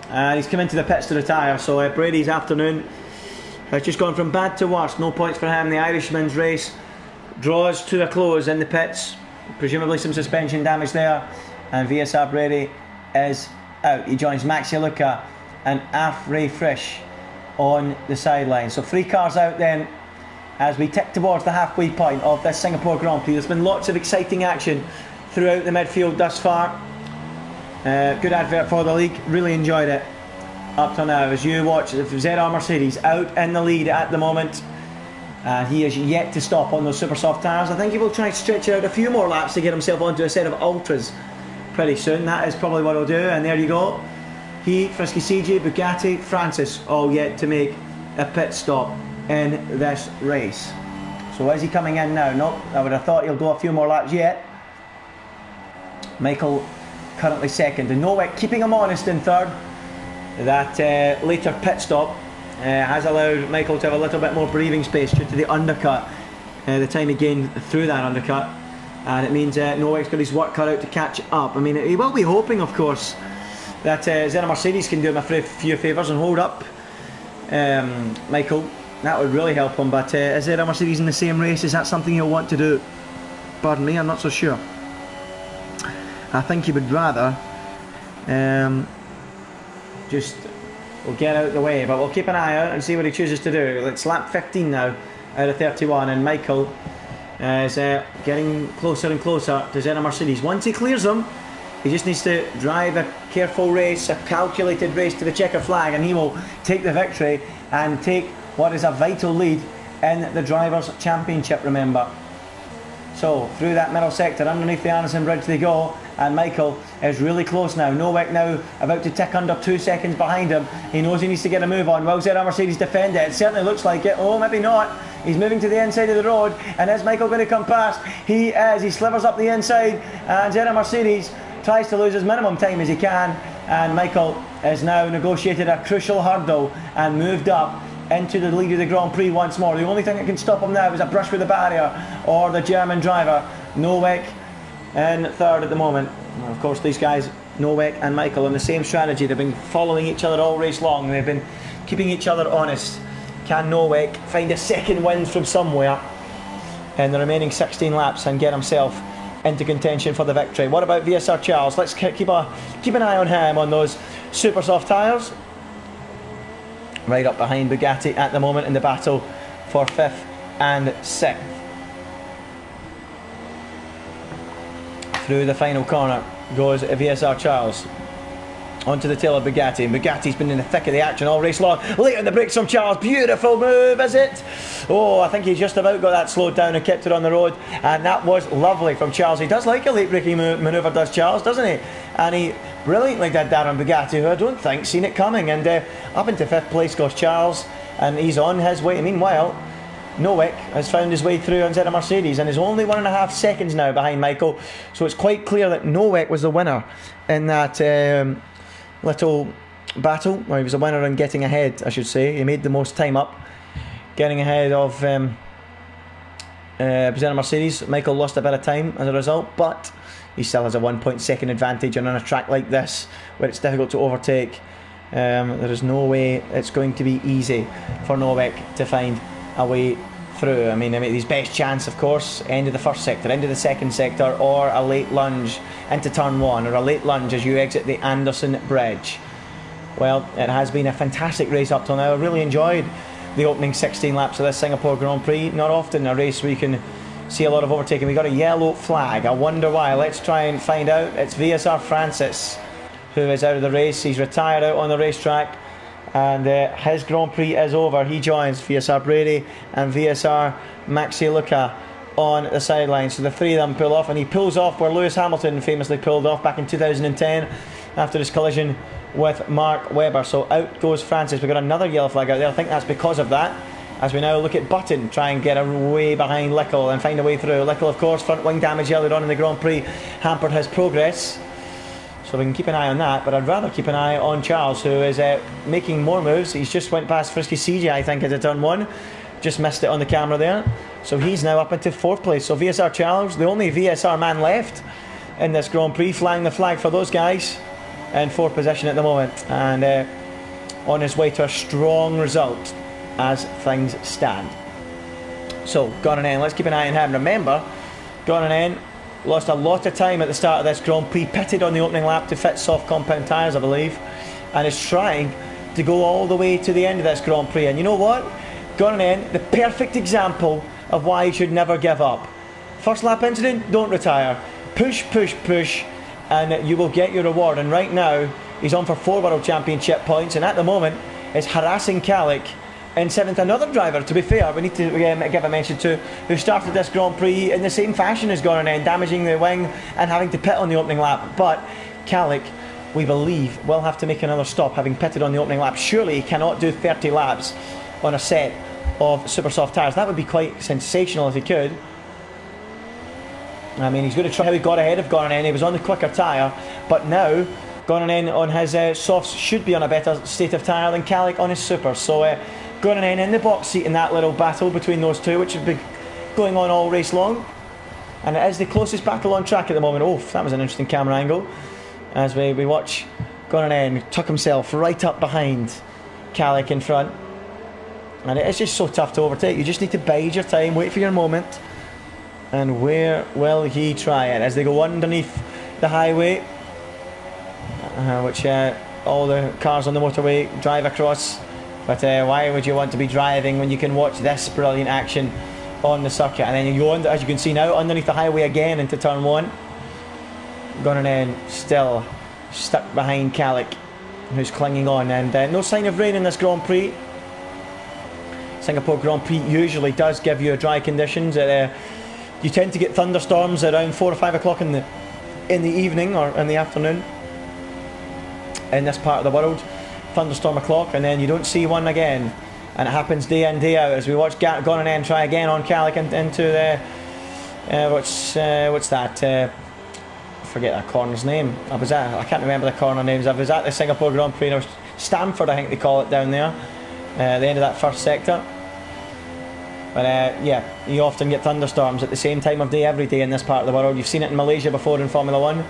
And he's come into the pits to retire. So Brady's afternoon has just gone from bad to worse. No points for him. The Irishman's race draws to a close in the pits. Presumably some suspension damage there. And VSR Brady is out. He joins Maxi Luca and Afray Frisch on the sideline. So 3 cars out then as we tick towards the halfway point of this Singapore Grand Prix. There's been lots of exciting action throughout the midfield thus far. Good advert for the league, really enjoyed it up to now. As you watch ZR Mercedes out in the lead at the moment, he is yet to stop on those super soft tyres. I think he will try to stretch it out a few more laps to get himself onto a set of ultras pretty soon. That is probably what he'll do, and there you go. He, Frisky CJ, Bugatti, Francis all yet to make a pit stop in this race. So is he coming in now? Nope, I would have thought he'll go a few more laps yet. Michael currently second, and Nowick keeping him honest in third. That later pit stop has allowed Michael to have a little bit more breathing space due to the undercut, the time he gained through that undercut, and it means Nowick's got his work cut out to catch up. I mean, he will be hoping, of course, that Zenna Mercedes can do him a few favours and hold up Michael. That would really help him, but is Zenna Mercedes in the same race? Is that something he'll want to do? Pardon me, I'm not so sure. I think he would rather just we'll get out of the way, but we'll keep an eye out and see what he chooses to do. It's lap 15 now out of 31, and Michael is getting closer and closer to Zenna Mercedes. Once he clears them, he just needs to drive a careful race, a calculated race to the checker flag, and he will take the victory and take what is a vital lead in the Drivers' Championship, remember. So through that middle sector, underneath the Anderson Bridge they go, and Michael is really close now. Nowick now about to tick under 2 seconds behind him. He knows he needs to get a move on. Will Zenna Mercedes defend it? It certainly looks like it. Oh, maybe not. He's moving to the inside of the road, and is Michael going to come past? He is. He slivers up the inside, and Zenna Mercedes tries to lose as minimum time as he can, and Michael has now negotiated a crucial hurdle and moved up into the lead of the Grand Prix once more. The only thing that can stop him now is a brush with the barrier or the German driver. Nowick in third at the moment. And of course, these guys, Nowick and Michael, on the same strategy. They've been following each other all race long. They've been keeping each other honest. Can Nowick find a second win from somewhere in the remaining 16 laps and get himself into contention for the victory? What about VSR Charles? Let's keep an eye on him on those super soft tyres. Right up behind Bugatti at the moment in the battle for 5th and 6th. Through the final corner goes VSR Charles. Onto the tail of Bugatti, and Bugatti's been in the thick of the action all race long. Late on the brakes from Charles, beautiful move, is it? Oh, I think he just about got that slowed down and kept it on the road, and that was lovely from Charles. He does like a late braking manoeuvre, does Charles, doesn't he? And he brilliantly did that on Bugatti, who I don't think seen it coming, and up into 5th place goes Charles, and he's on his way. Meanwhile, Nowick has found his way through on Zenna Mercedes and is only 1.5 seconds now behind Michael, so it's quite clear that Nowick was the winner in that little battle, where he was a winner in getting ahead, I should say. He made the most time up, getting ahead of Zenna Mercedes. Michael lost a bit of time as a result, but he still has a 1.2 advantage, and on a track like this, where it's difficult to overtake, there is no way it's going to be easy for Nowick to find a way through. I mean, his best chance, of course, end of the first sector, end of the second sector, or a late lunge into turn 1, or a late lunge as you exit the Anderson Bridge. Well, it has been a fantastic race up till now. I really enjoyed the opening 16 laps of this Singapore Grand Prix. Not often a race where you can see a lot of overtaking. We got a yellow flag. I wonder why. Let's try and find out. It's VSR Francis who is out of the race. He's retired out on the racetrack, and his Grand Prix is over. He joins VSR Brady and VSR Maxi Luca on the sideline. So the three of them pull off, and he pulls off where Lewis Hamilton famously pulled off back in 2010 after his collision with Mark Webber. So out goes Francis. We've got another yellow flag out there. I think that's because of that, as we now look at Button try and get away behind Lickle and find a way through. Lickle, of course, front wing damage earlier on in the Grand Prix hampered his progress, so we can keep an eye on that. But I'd rather keep an eye on Charles, who is making more moves. He's just went past Frisky CJ, I think, into turn 1. Just missed it on the camera there. So he's now up into 4th place. So VSR Charles, the only VSR man left, in this Grand Prix, flying the flag for those guys in 4th position at the moment, and on his way to a strong result as things stand. So, Gran, let's keep an eye on him. Remember, Gran lost a lot of time at the start of this Grand Prix, pitted on the opening lap to fit soft compound tyres, I believe, and is trying to go all the way to the end of this Grand Prix. And you know what? Gran, the perfect example of why you should never give up. First lap incident, don't retire. Push, push, push, and you will get your reward. And right now, he's on for 4 World Championship points, and at the moment, is harassing Kalik in 7th. Another driver, to be fair, we need to give a mention to, who started this Grand Prix in the same fashion as Gran, damaging the wing and having to pit on the opening lap. But Kalik, we believe, will have to make another stop, having pitted on the opening lap. Surely he cannot do 30 laps on a set of super soft tyres. That would be quite sensational if he could. I mean, he's going to try how he got ahead of Gran. He was on the quicker tyre, but now Gran on his softs should be on a better state of tyre than Kalik on his super. So Gran in the box seat in that little battle between those two, which has been going on all race long, and it is the closest battle on track at the moment. Oh, that was an interesting camera angle as we watch Gran tuck himself right up behind Kalik in front, and it is just so tough to overtake. You just need to bide your time, wait for your moment. And where will he try it? As they go underneath the highway, which all the cars on the motorway drive across. But why would you want to be driving when you can watch this brilliant action on the circuit? And then you go, as you can see now, underneath the highway again into turn 1. Gran still stuck behind Kalik, who's clinging on. And no sign of rain in this Grand Prix. Singapore Grand Prix usually does give you dry conditions. You tend to get thunderstorms around 4 or 5 o'clock in the evening or in the afternoon in this part of the world. Thunderstorm o'clock, and then you don't see one again, and it happens day in, day out as we watch Gran try again on Kalik into the what's that? I forget that corner's name. I can't remember the corner names. I was at the Singapore Grand Prix, or Stamford I think they call it down there, the end of that first sector. But yeah, you often get thunderstorms at the same time of day every day in this part of the world. You've seen it in Malaysia before in Formula 1.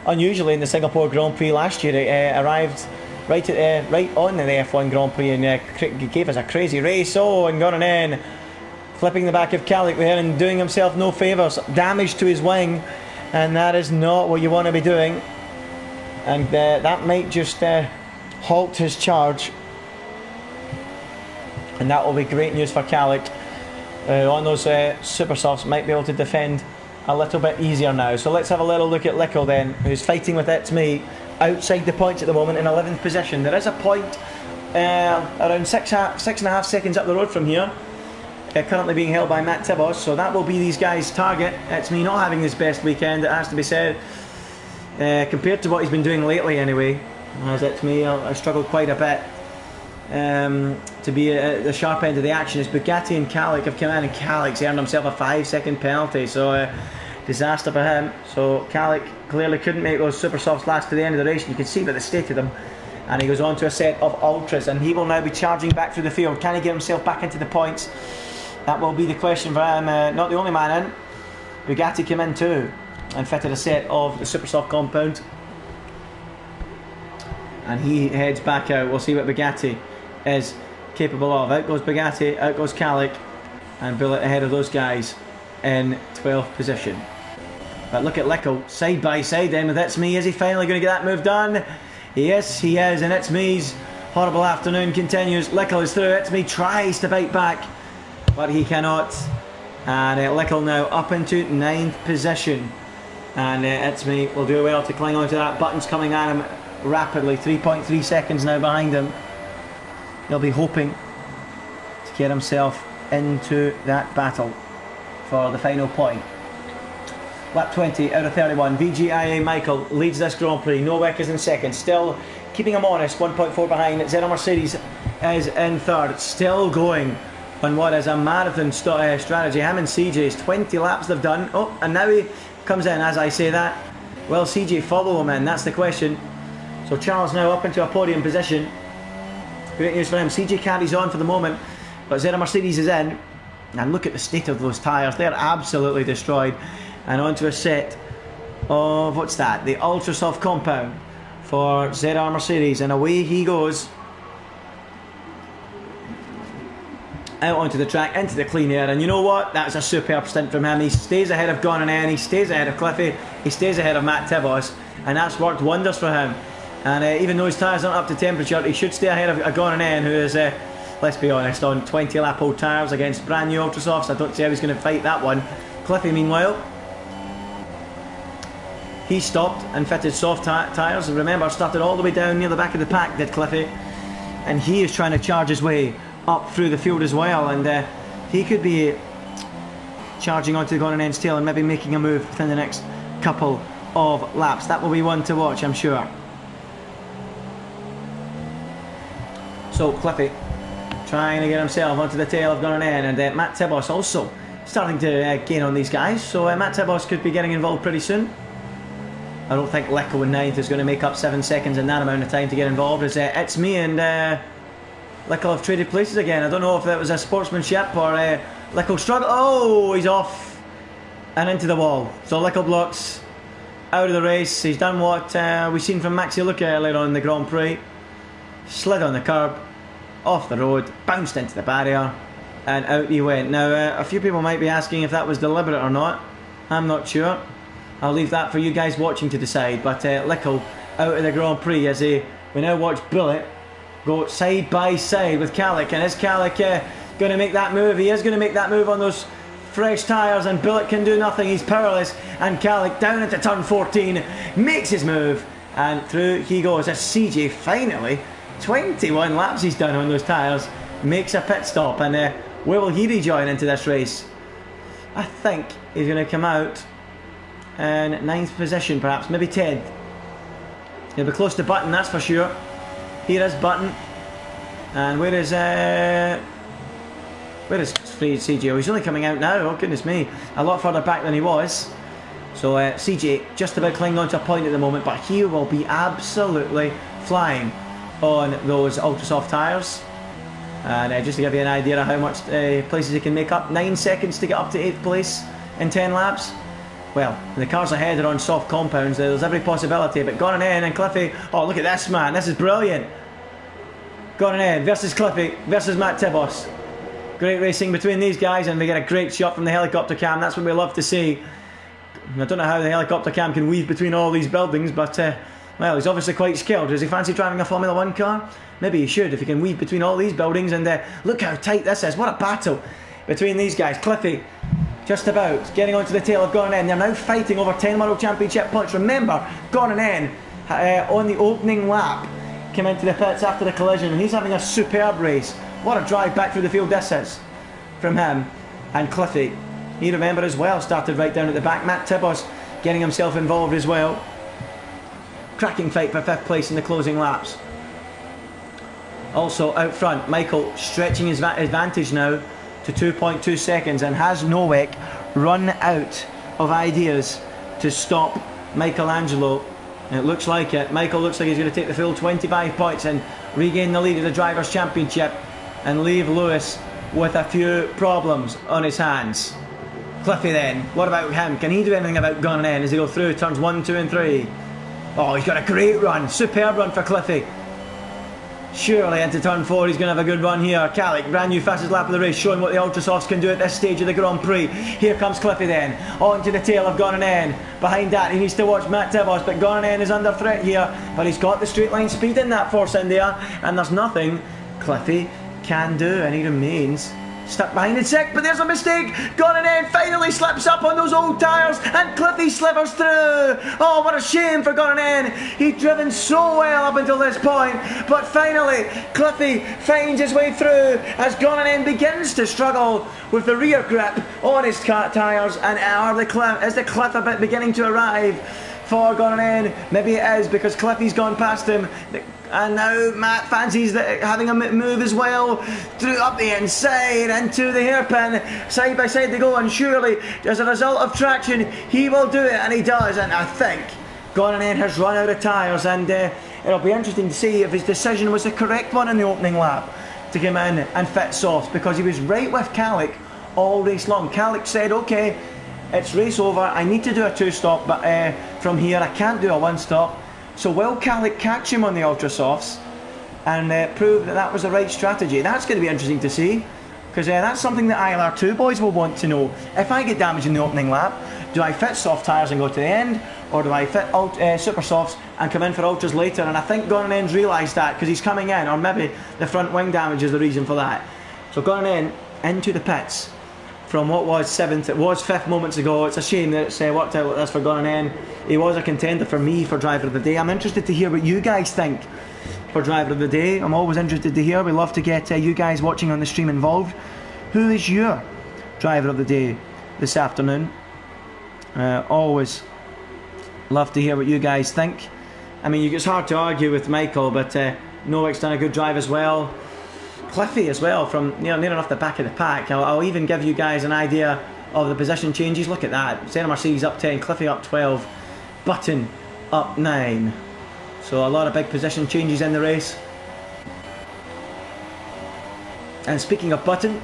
Unusually in the Singapore Grand Prix last year, it arrived right on the F1 Grand Prix and gave us a crazy race. Oh, and Gran flipping the back of Kalik there and doing himself no favours. Damage to his wing, and that is not what you want to be doing. And that might just halt his charge. And that will be great news for Kalik. On those super softs, might be able to defend a little bit easier now. So let's have a little look at Lickle then, who's fighting with It's Me outside the points at the moment in 11th position. There is a point around 6.5 seconds up the road from here, currently being held by Matt Tibos, so that will be these guys' target. It's Me not having his best weekend, it has to be said, compared to what he's been doing lately anyway. As It's Me, I struggled quite a bit to be at the sharp end of the action. As Bugatti and Kalik have come in, and Kalik's earned himself a 5-second penalty, so disaster for him. So Kalik clearly couldn't make those super softs last to the end of the race, and you can see by the state of them. And he goes on to a set of ultras, and he will now be charging back through the field. Can he get himself back into the points? That will be the question for him. Not the only man in. Bugatti came in too and fitted a set of the super soft compound, and he heads back out. We'll see what Bugatti is capable of. Out goes Bugatti, out goes Kalik, and Bullet ahead of those guys in 12th position. But look at Lickle side by side then with It's Me. Is he finally going to get that move done? Yes, he is, and It's Me's horrible afternoon continues. Lickle is through. It's Me tries to bite back, but he cannot. And Lickle now up into 9th position, and It's Me will do well to cling on to that. Buttons coming at him rapidly, 3.3 seconds now behind him. He'll be hoping to get himself into that battle for the final point. Lap 20 out of 31. VGIA Michael leads this Grand Prix. Nowak is in second, still keeping him honest, 1.4 behind. Zeno Mercedes is in third, still going on what is a marathon strategy. Him and CJ's 20 laps they've done. Oh, and now he comes in as I say that. Will CJ follow him in? That's the question. So Charles now up into a podium position. Great news for him. CJ carries on for the moment, but Zeno Mercedes is in. And look at the state of those tyres. They're absolutely destroyed. And onto a set of, what's that, the ultra soft compound for ZR Mercedes, and away he goes out onto the track, into the clean air. And you know what, that's a superb stint from him. He stays ahead of Gran, he stays ahead of Cliffy, he stays ahead of Matt Tibos, and that's worked wonders for him. And even though his tyres aren't up to temperature, he should stay ahead of Gran, who is, let's be honest, on 20 lap old tyres against brand new ultra softs. I don't see how he's going to fight that one. Cliffy, meanwhile, he stopped and fitted soft tyres, and remember, started all the way down near the back of the pack, did Cliffy, and he is trying to charge his way up through the field as well, and he could be charging onto the Gran's tail and maybe making a move within the next couple of laps. That will be one to watch, I'm sure. So Cliffy trying to get himself onto the tail of Gran, and Matt Tibos also starting to gain on these guys, so Matt Tibos could be getting involved pretty soon. I don't think Lecco in 9th is going to make up 7 seconds in that amount of time to get involved, as it's me and Lecco have traded places again. I don't know if that was a sportsmanship or Lecco struggle. Oh, he's off and into the wall. So Lecco blocks out of the race. He's done what we've seen from Maxi Luca earlier on in the Grand Prix. Slid on the curb, off the road, bounced into the barrier, and out he went. Now, a few people might be asking if that was deliberate or not. I'm not sure. I'll leave that for you guys watching to decide. But Lecco out of the Grand Prix as we now watch Bullet go side by side with Calic. And is Calic going to make that move? He is going to make that move on those fresh tyres, and Bullet can do nothing. He's powerless, and Calic down into turn 14 makes his move, and through he goes as CJ finally, 21 laps he's done on those tyres, makes a pit stop. And where will he rejoin into this race? I think he's going to come out in 9th position, perhaps, maybe 10th. He'll be close to Button, that's for sure. Here is Button, and where is Free CJ? Oh, he's only coming out now. Oh goodness me, a lot further back than he was. So CJ just about clinging on to a point at the moment, but he will be absolutely flying on those ultra soft tyres. And just to give you an idea of how much places he can make up, 9 seconds to get up to 8th place in 10 laps. Well, the cars ahead are on soft compounds, there's every possibility, but Gran and Cliffy, oh look at this man, this is brilliant. Gran versus Cliffy versus Matt Tibos. Great racing between these guys, and we get a great shot from the helicopter cam. That's what we love to see. I don't know how the helicopter cam can weave between all these buildings, but well, he's obviously quite skilled. Does he fancy driving a Formula 1 car? Maybe he should, if he can weave between all these buildings. And look how tight this is. What a battle between these guys. Cliffy just about getting onto the tail of Gran. They're now fighting over 10 World Championship points. Remember, Gran on the opening lap came into the pits after the collision, and he's having a superb race. What a drive back through the field this is from him. And Cliffy, he remember as well, started right down at the back. Matt Tibos getting himself involved as well. Cracking fight for 5th place in the closing laps. Also out front, Michael stretching his advantage now to 2.2 seconds, and has Nowak run out of ideas to stop Michelangelo? It looks like it. Michael looks like he's going to take the full 25 points and regain the lead of the Drivers' Championship and leave Lewis with a few problems on his hands. Cliffy then, what about him? Can he do anything about Gran as they go through turns 1, 2 and 3? Oh, he's got a great run, superb run for Cliffy. Surely into turn 4 he's going to have a good run here. Calic, brand new fastest lap of the race, showing what the ultra softs can do at this stage of the Grand Prix. Here comes Cliffy then, onto the tail of Gran. Behind that he needs to watch Matt Tibos, but Gran is under threat here, but he's got the straight line speed in that Force India, and there's nothing Cliffy can do, and he remains stuck behind in 6th, but there's a mistake. Gran finally slips up on those old tyres, and Cliffy slivers through. Oh, what a shame for Gran. He'd driven so well up until this point, but finally Cliffy finds his way through as Gran begins to struggle with the rear grip on his tyres. And is the cliff a bit beginning to arrive for Gran? Maybe it is, because Cliffy's gone past him. And now Matt fancies having a move as well, through up the inside into the hairpin. Side by side they go, and surely as a result of traction he will do it, and he does. And I think Gran has run out of tyres, and it'll be interesting to see if his decision was the correct one in the opening lap to come in and fit softs, because he was right with Calic all race long. Calic said, okay, it's race over. I need to do a 2-stop, but from here I can't do a 1-stop. So will Calic catch him on the ultra softs and prove that that was the right strategy? That's going to be interesting to see, because that's something that ILR2 boys will want to know. If I get damaged in the opening lap, do I fit soft tyres and go to the end, or do I fit super softs and come in for ultras later? And I think Gordon realised that, because he's coming in, or maybe the front wing damage is the reason for that. So Gordon into the pits from what was 7th, it was 5th moments ago. It's a shame that it's worked out like this for Gordon. He was a contender for me for driver of the day. I'm interested to hear what you guys think for driver of the day. I'm always interested to hear. We love to get you guys watching on the stream involved. Who is your driver of the day this afternoon? Always love to hear what you guys think. I mean, it's hard to argue with Michael, but Nowick's done a good drive as well. Cliffy as well, from near enough the back of the pack. I'll even give you guys an idea of the position changes. Look at that. Senna Mercedes up 10, Cliffy up 12, Button up 9. So a lot of big position changes in the race. And speaking of Button,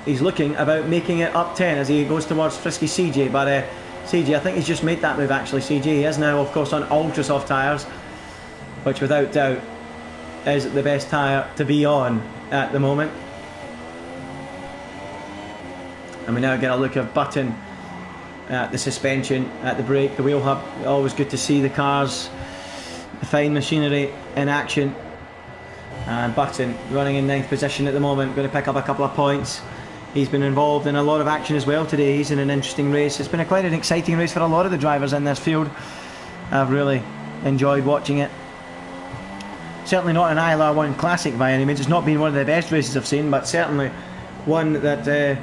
he's looking about making it up 10 as he goes towards Frisky CJ. But CJ, I think he's just made that move actually. CJ, he is now of course on ultra soft tyres, which without doubt is the best tyre to be on at the moment. And we now get a look of Button at the suspension, at the brake, the wheel hub. Always good to see the cars, the fine machinery in action. And Button running in 9th position at the moment, going to pick up a couple of points. He's been involved in a lot of action as well today. He's in an interesting race. It's been quite an exciting race for a lot of the drivers in this field. I've really enjoyed watching it. Certainly not an ILR1 classic by any means. It's not been one of the best races I've seen, but certainly one that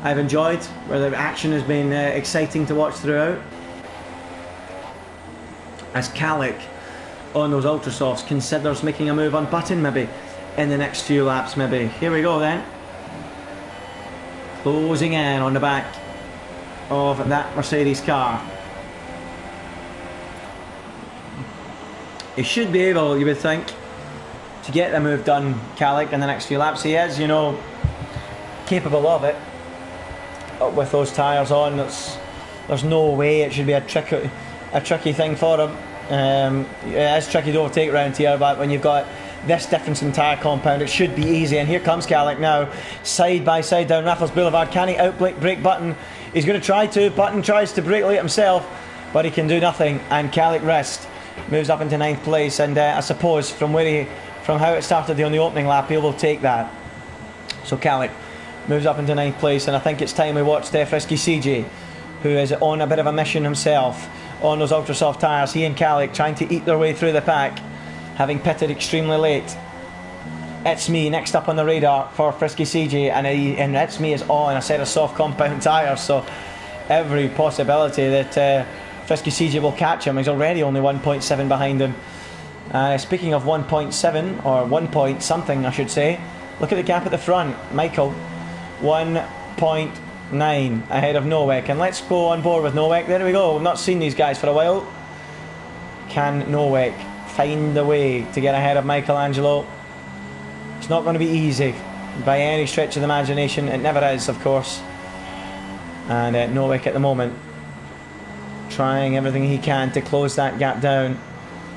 I've enjoyed, where the action has been exciting to watch throughout. As Calic on those ultra softs considers making a move on Button maybe in the next few laps maybe. Here we go then. Closing in on the back of that Mercedes car. He should be able, you would think, to get the move done, Calic, in the next few laps. He is, capable of it. With those tyres on, there's no way it should be a tricky thing for him. It is tricky to overtake round here, but when you've got this difference in tyre compound, it should be easy. And here comes Calic now, side by side down Raffles Boulevard. Can he outbrake Button? He's going to try to. Button tries to brake late himself, but he can do nothing. And Calic Rist moves up into 9th place. And I suppose from how it started on the opening lap, he will take that. So Calic moves up into 9th place, and I think it's time we watched Frisky CJ, who is on a bit of a mission himself on those ultra soft tyres. He and Calic trying to eat their way through the pack, having pitted extremely late. It's Me next up on the radar for Frisky CJ, and It's Me is on a set of soft compound tyres, so every possibility that Frisky CJ will catch him. He's already only 1.7 behind him. Speaking of 1.7, or 1 point something I should say, look at the gap at the front. Michael 1.9 ahead of Nowick, and let's go on board with Nowick. There we go. We've not seen these guys for a while. Can Nowick find the way to get ahead of Michelangelo? It's not going to be easy by any stretch of the imagination. It never is, of course. And Nowick at the moment trying everything he can to close that gap down.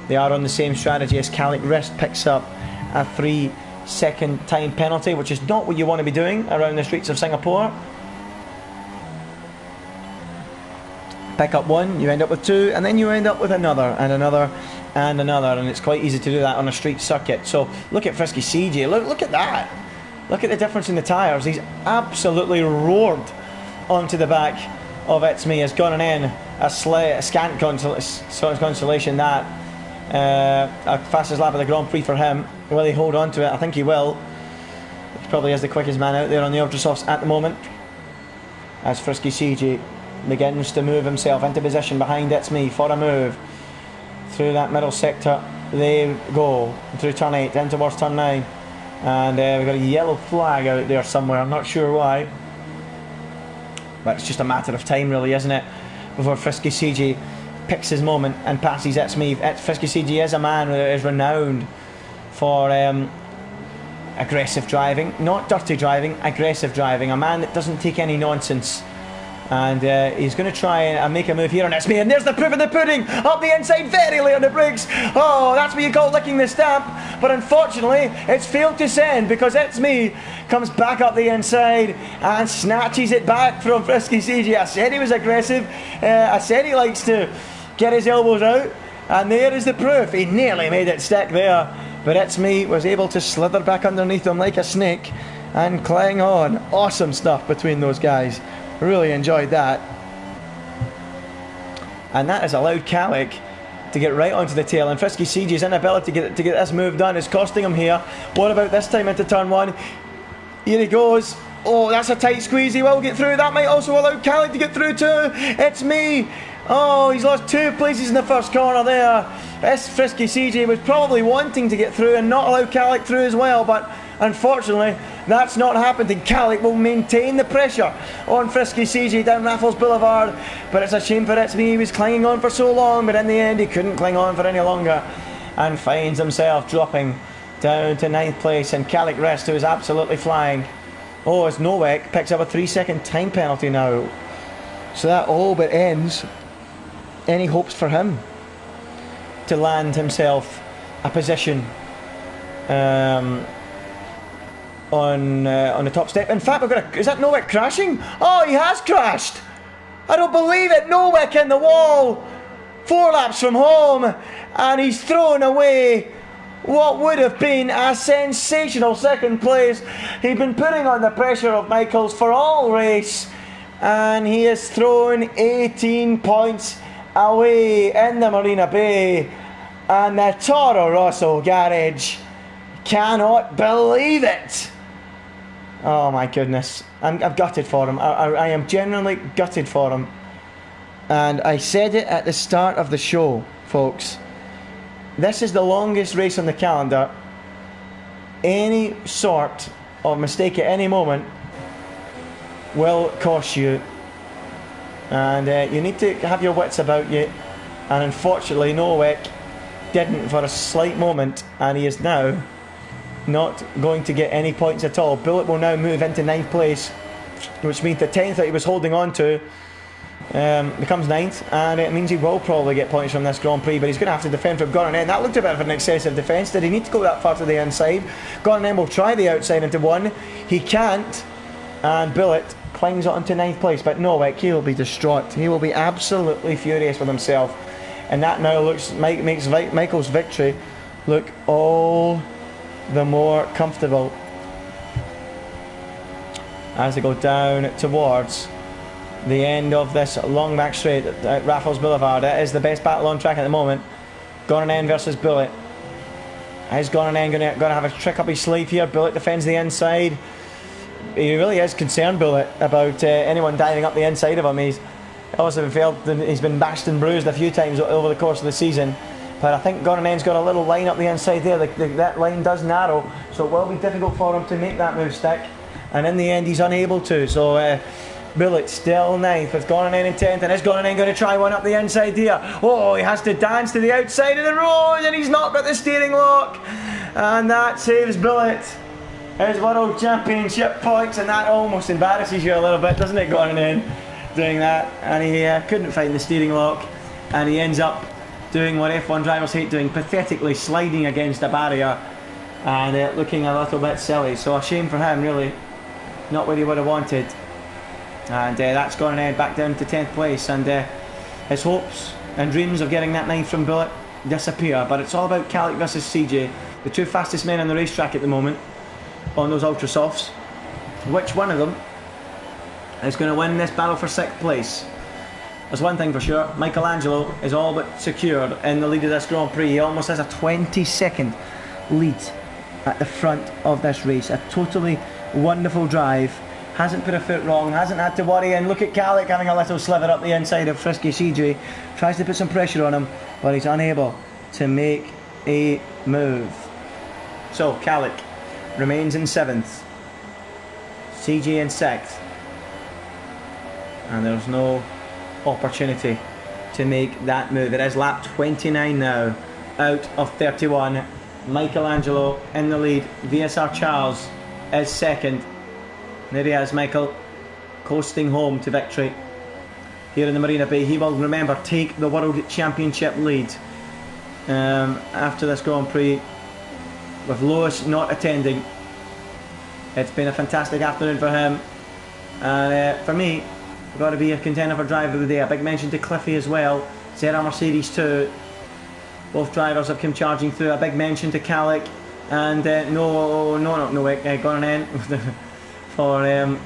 They are on the same strategy as Calic Rist picks up a 3-second time penalty, which is not what you want to be doing around the streets of Singapore. Pick up one, you end up with two, and then you end up with another and another and another, and it's quite easy to do that on a street circuit. So look at Frisky CJ, look at that. Look at the difference in the tyres. He's absolutely roared onto the back of It's Me. Has gone in a scant consolation that. A fastest lap of the Grand Prix for him. Will he hold on to it? I think he will. He probably is the quickest man out there on the ultra softs at the moment, as Frisky CJ begins to move himself into position behind It's Me for a move through that middle sector. They go through turn 8 in towards turn 9, and we've got a yellow flag out there somewhere. I'm not sure why, but it's just a matter of time really, isn't it, before Frisky CJ picks his moment and passes It's Me. Frisky CJ is a man who is renowned for aggressive driving, not dirty driving, aggressive driving. A man that doesn't take any nonsense And he's going to try and make a move here, and it's me, and there's the proof of the pudding, up the inside very late on the brakes. Oh, that's what you call licking the stamp, but unfortunately it's failed to send, because it's me comes back up the inside and snatches it back from Frisky CG. I said he was aggressive, I said he likes to get his elbows out, and there is the proof. He nearly made it stick there, but it's me was able to slither back underneath him like a snake and cling on. Awesome stuff between those guys. Really enjoyed that. And that has allowed Calic to get right onto the tail, and Frisky CG's inability to get this move done is costing him here. What about this time into turn one? Here he goes. Oh, that's a tight squeeze. He will get through. That might also allow Calic to get through too. It's me. Oh, he's lost 2 places in the first corner there. This Frisky CG was probably wanting to get through and not allow Calic through as well, but unfortunately that's not happened, and Calic will maintain the pressure on Frisky CG down Raffles Boulevard. But it's a shame for It's Me. He was clinging on for so long, but in the end he couldn't cling on for any longer and finds himself dropping down to 9th place, and Calic Rest, who is absolutely flying. Oh, as Nowek picks up a 3-second time penalty now, so that all but ends any hopes for him to land himself a position on the top step. In fact, is that Nowek crashing? Oh, he has crashed. I don't believe it. Nowek in the wall, 4 laps from home, and he's thrown away what would have been a sensational 2nd place. He'd been putting on the pressure of Michaels for all race, and he has thrown 18 points away in the Marina Bay, and the Toro Rosso garage cannot believe it. Oh my goodness, I'm gutted for him. I am genuinely gutted for him. And I said it at the start of the show, folks. This is the longest race on the calendar. Any sort of mistake at any moment will cost you. And you need to have your wits about you. And unfortunately, Nowek didn't for a slight moment, and he is now not going to get any points at all. Bullet will now move into 9th place, which means the 10th that he was holding on to becomes 9th, and it means he will probably get points from this Grand Prix, but he's going to have to defend from Gran. That looked a bit of an excessive defence. Did he need to go that far to the inside? Gran will try the outside into 1. He can't, and Bullet clings on to 9th place, but Nowek, he will be distraught. He will be absolutely furious with himself, and that now makes Michael's victory look all the more comfortable as they go down towards the end of this long back straight at Raffles Boulevard. It is the best battle on track at the moment. Gornan versus Bullet. Is Gornan going to have a trick up his sleeve here? Bullet defends the inside. He really is concerned, Bullet, about anyone diving up the inside of him. He's also he's been bashed and bruised a few times over the course of the season. But I think Gornan's got a little line up the inside there. That line does narrow, so it will be difficult for him to make that move stick. And in the end, he's unable to. So Bullet still 9th with Gornan in 10th. And is Gornan going to try one up the inside here? Oh, he has to dance to the outside of the road, and he's not got the steering lock. And that saves Bullet his World Championship points, and that almost embarrasses you a little bit, doesn't it, Gornan doing that? And he couldn't find the steering lock, and he ends up doing what F1 drivers hate doing, pathetically sliding against a barrier and looking a little bit silly. So a shame for him, really. Not what he would have wanted. And that's going to end back down to 10th place, and his hopes and dreams of getting that 9th from Bullet disappear. But it's all about Calic versus CJ, the 2 fastest men on the racetrack at the moment on those ultra softs. Which one of them is going to win this battle for 6th place? There's one thing for sure, Michelangelo is all but secured in the lead of this Grand Prix. He almost has a 20-second lead at the front of this race. A totally wonderful drive. Hasn't put a foot wrong, hasn't had to worry. And look at Calic having a little sliver up the inside of Frisky CJ. Tries to put some pressure on him, but he's unable to make a move. So Calic remains in 7th. CJ in 6th. And there's no opportunity to make that move. It is lap 29 now, out of 31. Michelangelo in the lead. VSR Charles is 2nd. There he is, Michael, coasting home to victory here in the Marina Bay. He will, remember, take the World Championship lead after this Grand Prix, with Lewis not attending. It's been a fantastic afternoon for him, and for me, got to be a contender for driver of the day. A big mention to Cliffy as well. ZR Mercedes too. Both drivers have come charging through. A big mention to Calic and Gran for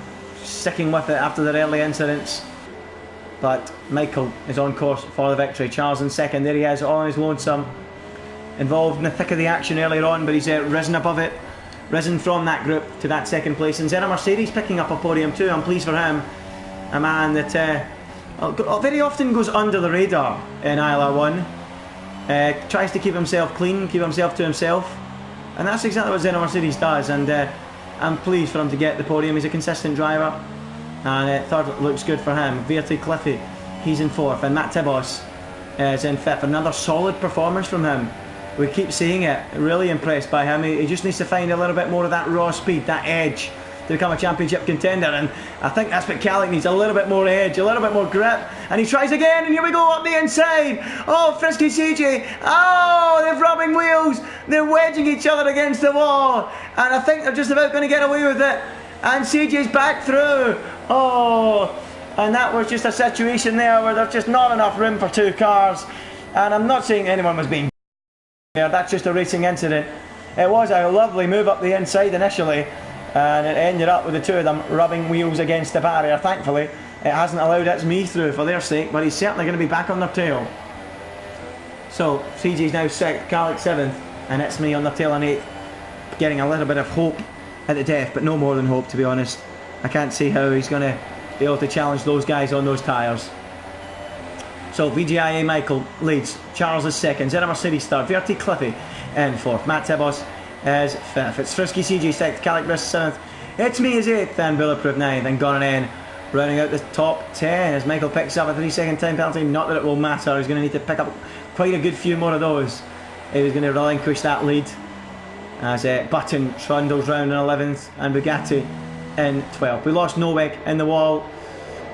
sticking with it after their early incidents. But Michael is on course for the victory. Charles in second. There he is on his lonesome. Involved in the thick of the action earlier on, but he's risen above it. Risen from that group to that second place. And ZR Mercedes picking up a podium too. I'm pleased for him. A man that very often goes under the radar in ILR1. Tries to keep himself clean, keep himself to himself. And that's exactly what ZR Mercedes does. And I'm pleased for him to get the podium. He's a consistent driver. And third looks good for him. Verti Cliffy, he's in fourth. And Matt Tibos is in fifth. Another solid performance from him. We keep seeing it. Really impressed by him. He just needs to find a little bit more of that raw speed, that edge, to become a championship contender, and I think that's what Calic needs, a little bit more edge, a little bit more grip. And he tries again, and here we go up the inside. Oh, Frisky CJ, oh, they're rubbing wheels, they're wedging each other against the wall, and I think they're just about going to get away with it, and CJ's back through. Oh, and that was just a situation there where there's just not enough room for two cars, and I'm not saying anyone was being there, that's just a racing incident. It was a lovely move up the inside initially, and it ended up with the two of them rubbing wheels against the barrier. Thankfully, it hasn't allowed its me through for their sake, but he's certainly going to be back on their tail. So, CJ's now 6th, Calic 7th, and it's me on their tail on 8th. Getting a little bit of hope at the death, but no more than hope, to be honest. I can't see how he's going to be able to challenge those guys on those tyres. So, VGIA Michael leads, Charles is 2nd, ZR Mercedes 3rd, Verti Cliffy in 4th, Matt Tibos is 5th, it's Frisky CJ 6th, Calic Briss 7th, it's me is 8th, and Bulletproof 9th, and Gran rounding out the top 10 as Michael picks up a 3-second time penalty. Not that it will matter, he's going to need to pick up quite a good few more of those. He was going to relinquish that lead as Button trundles round in 11th and Bugatti in 12th. We lost Nowek in the wall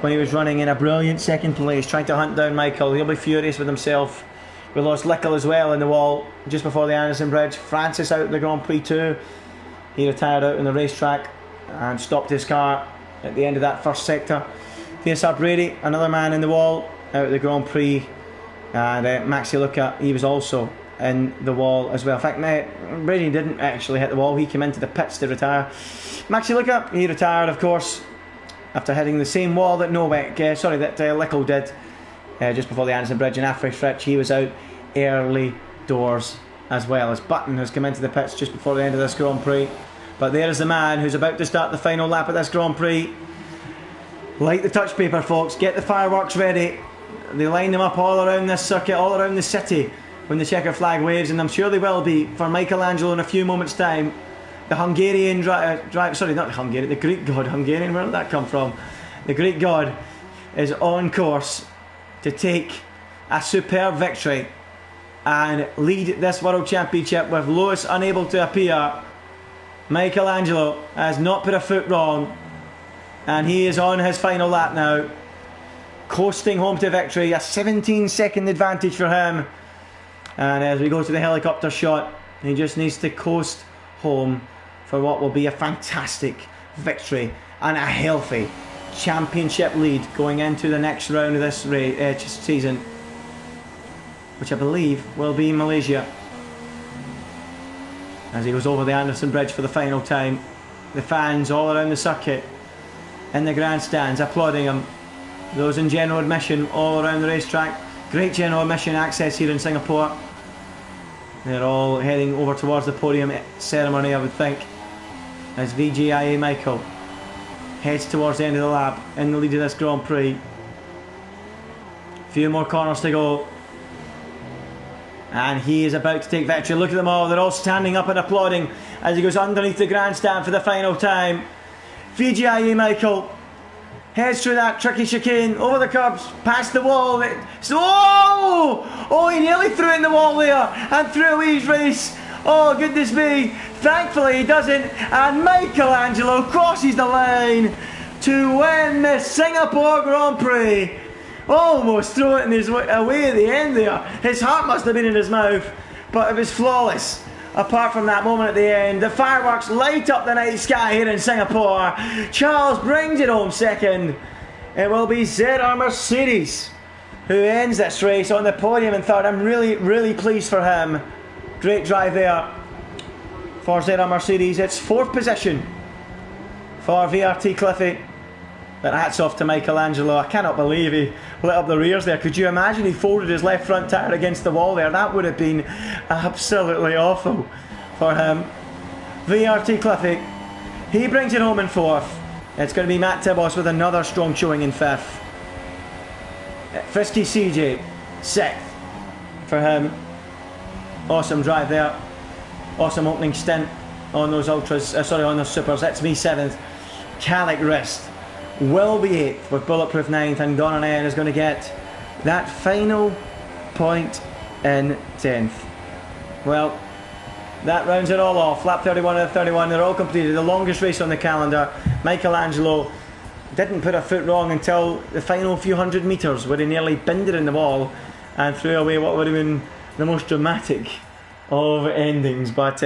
when he was running in a brilliant second place, trying to hunt down Michael. He'll be furious with himself. We lost Lickle as well in the wall just before the Anderson Bridge. Francis out of the Grand Prix too. He retired out on the racetrack and stopped his car at the end of that first sector. Faisal Brady, another man in the wall, out of the Grand Prix. And Maxi Luca, he was also in the wall as well. In fact, Brady didn't actually hit the wall. He came into the pits to retire. Maxi Luca, he retired, of course, after hitting the same wall that Lickle did just before the Anderson Bridge. And Afri Fritch, he was out early doors as well, as Button has come into the pits just before the end of this Grand Prix. But there is the man who's about to start the final lap of this Grand Prix. Light the touch paper, folks, get the fireworks ready. They line them up all around this circuit, all around the city when the checker flag waves, and I'm sure they will be for Michelangelo in a few moments' time. The Hungarian the Greek god. Hungarian, where did that come from? The Greek god is on course to take a superb victory and lead this World Championship with Lewis unable to appear. Michelangelo has not put a foot wrong, and he is on his final lap now, coasting home to victory. A 17-second advantage for him, and as we go to the helicopter shot, he just needs to coast home for what will be a fantastic victory and a healthy championship lead going into the next round of this season, which I believe will be Malaysia. As he goes over the Anderson Bridge for the final time, the fans all around the circuit in the grandstands applauding him. Those in general admission all around the racetrack. Great general admission access here in Singapore. They're all heading over towards the podium ceremony, I would think, as VGIA Michael heads towards the end of the lap in the lead of this Grand Prix. A few more corners to go, and he is about to take victory. Look at them all, they're all standing up and applauding as he goes underneath the grandstand for the final time. VGIA Michael heads through that tricky chicane, over the curbs, past the wall. Oh, he nearly threw it in the wall there and threw away his race. Oh, goodness me. Thankfully he doesn't, and Michelangelo crosses the line to win the Singapore Grand Prix almost throwing his away at the end there. His heart must have been in his mouth, but it was flawless. Apart from that moment at the end, the fireworks light up the night sky here in Singapore. Charles brings it home second. It will be ZR Mercedes who ends this race on the podium in third. I'm really pleased for him. Great drive there for ZR Mercedes. It's fourth position for VRT Cliffy. But hats off to Michelangelo. I cannot believe he lit up the rears there. Could you imagine he folded his left front tyre against the wall there? That would have been absolutely awful for him. VRT Cliffy, he brings it home in fourth. It's going to be Matt Tibos with another strong showing in fifth. Frisky CJ, sixth for him. Awesome drive there. Awesome opening stint on those ultras, on those supers. That's me seventh. Calic wrist will be eighth with Bulletproof ninth, and Gran is going to get that final point in 10th. Well, that rounds it all off. Lap 31 out of 31, they're all completed. The longest race on the calendar. Michelangelo didn't put a foot wrong until the final few hundred metres, where he nearly binned it in the wall and threw away what would have been the most dramatic of endings. But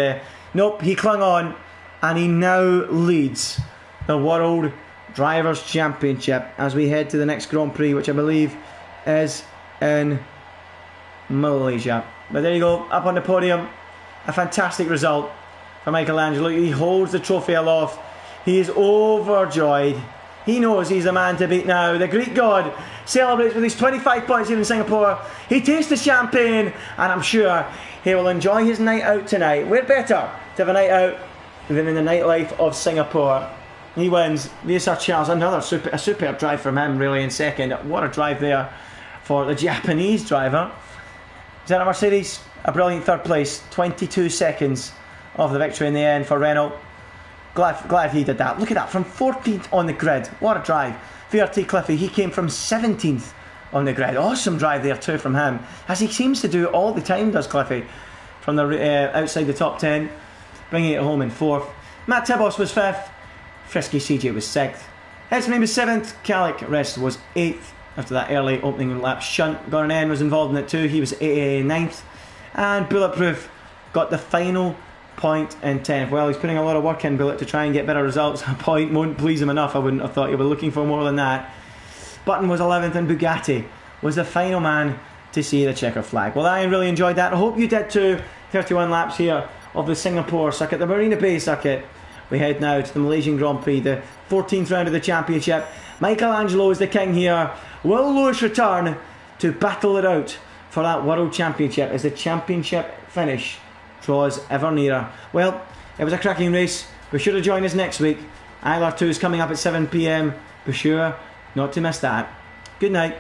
nope, he clung on, and he now leads the World Drivers' Championship as we head to the next Grand Prix, which I believe is in Malaysia. But there you go, up on the podium. A fantastic result for Michelangelo. He holds the trophy aloft. He is overjoyed. He knows he's the man to beat now. The Greek god celebrates with his 25 points here in Singapore. He tastes the champagne, and I'm sure he will enjoy his night out tonight. Where better to have a night out than in the nightlife of Singapore? He wins. VSR Charles, a superb drive from him, really, in second. What a drive there for the Japanese driver. ZR Mercedes, a brilliant third place. 22 seconds of the victory in the end for Renault. Glad he did that. Look at that, from 14th on the grid. What a drive. VRT Cliffy, he came from 17th on the grid. Awesome drive there too from him, as he seems to do all the time, does Cliffy, from the outside the top 10, bringing it home in fourth. Matt Tibos was fifth. Frisky CJ was sixth. Hedsman was seventh. Calic Rest was eighth after that early opening lap shunt. Gran was involved in it too. He was ninth. And Bulletproof got the final point in 10th. Well, he's putting a lot of work in, Bullet, to try and get better results. A point won't please him enough. I wouldn't have thought he was looking for more than that. Button was 11th, and Bugatti was the final man to see the checker flag. Well, I really enjoyed that. I hope you did too. 31 laps here of the Singapore circuit, the Marina Bay circuit. We head now to the Malaysian Grand Prix, the 14th round of the championship. Michelangelo is the king here. Will Lewis return to battle it out for that World Championship as the championship finish draws ever nearer? Well, it was a cracking race. Be sure to join us next week. ILR2 is coming up at 7 PM. Be sure not to miss that. Good night.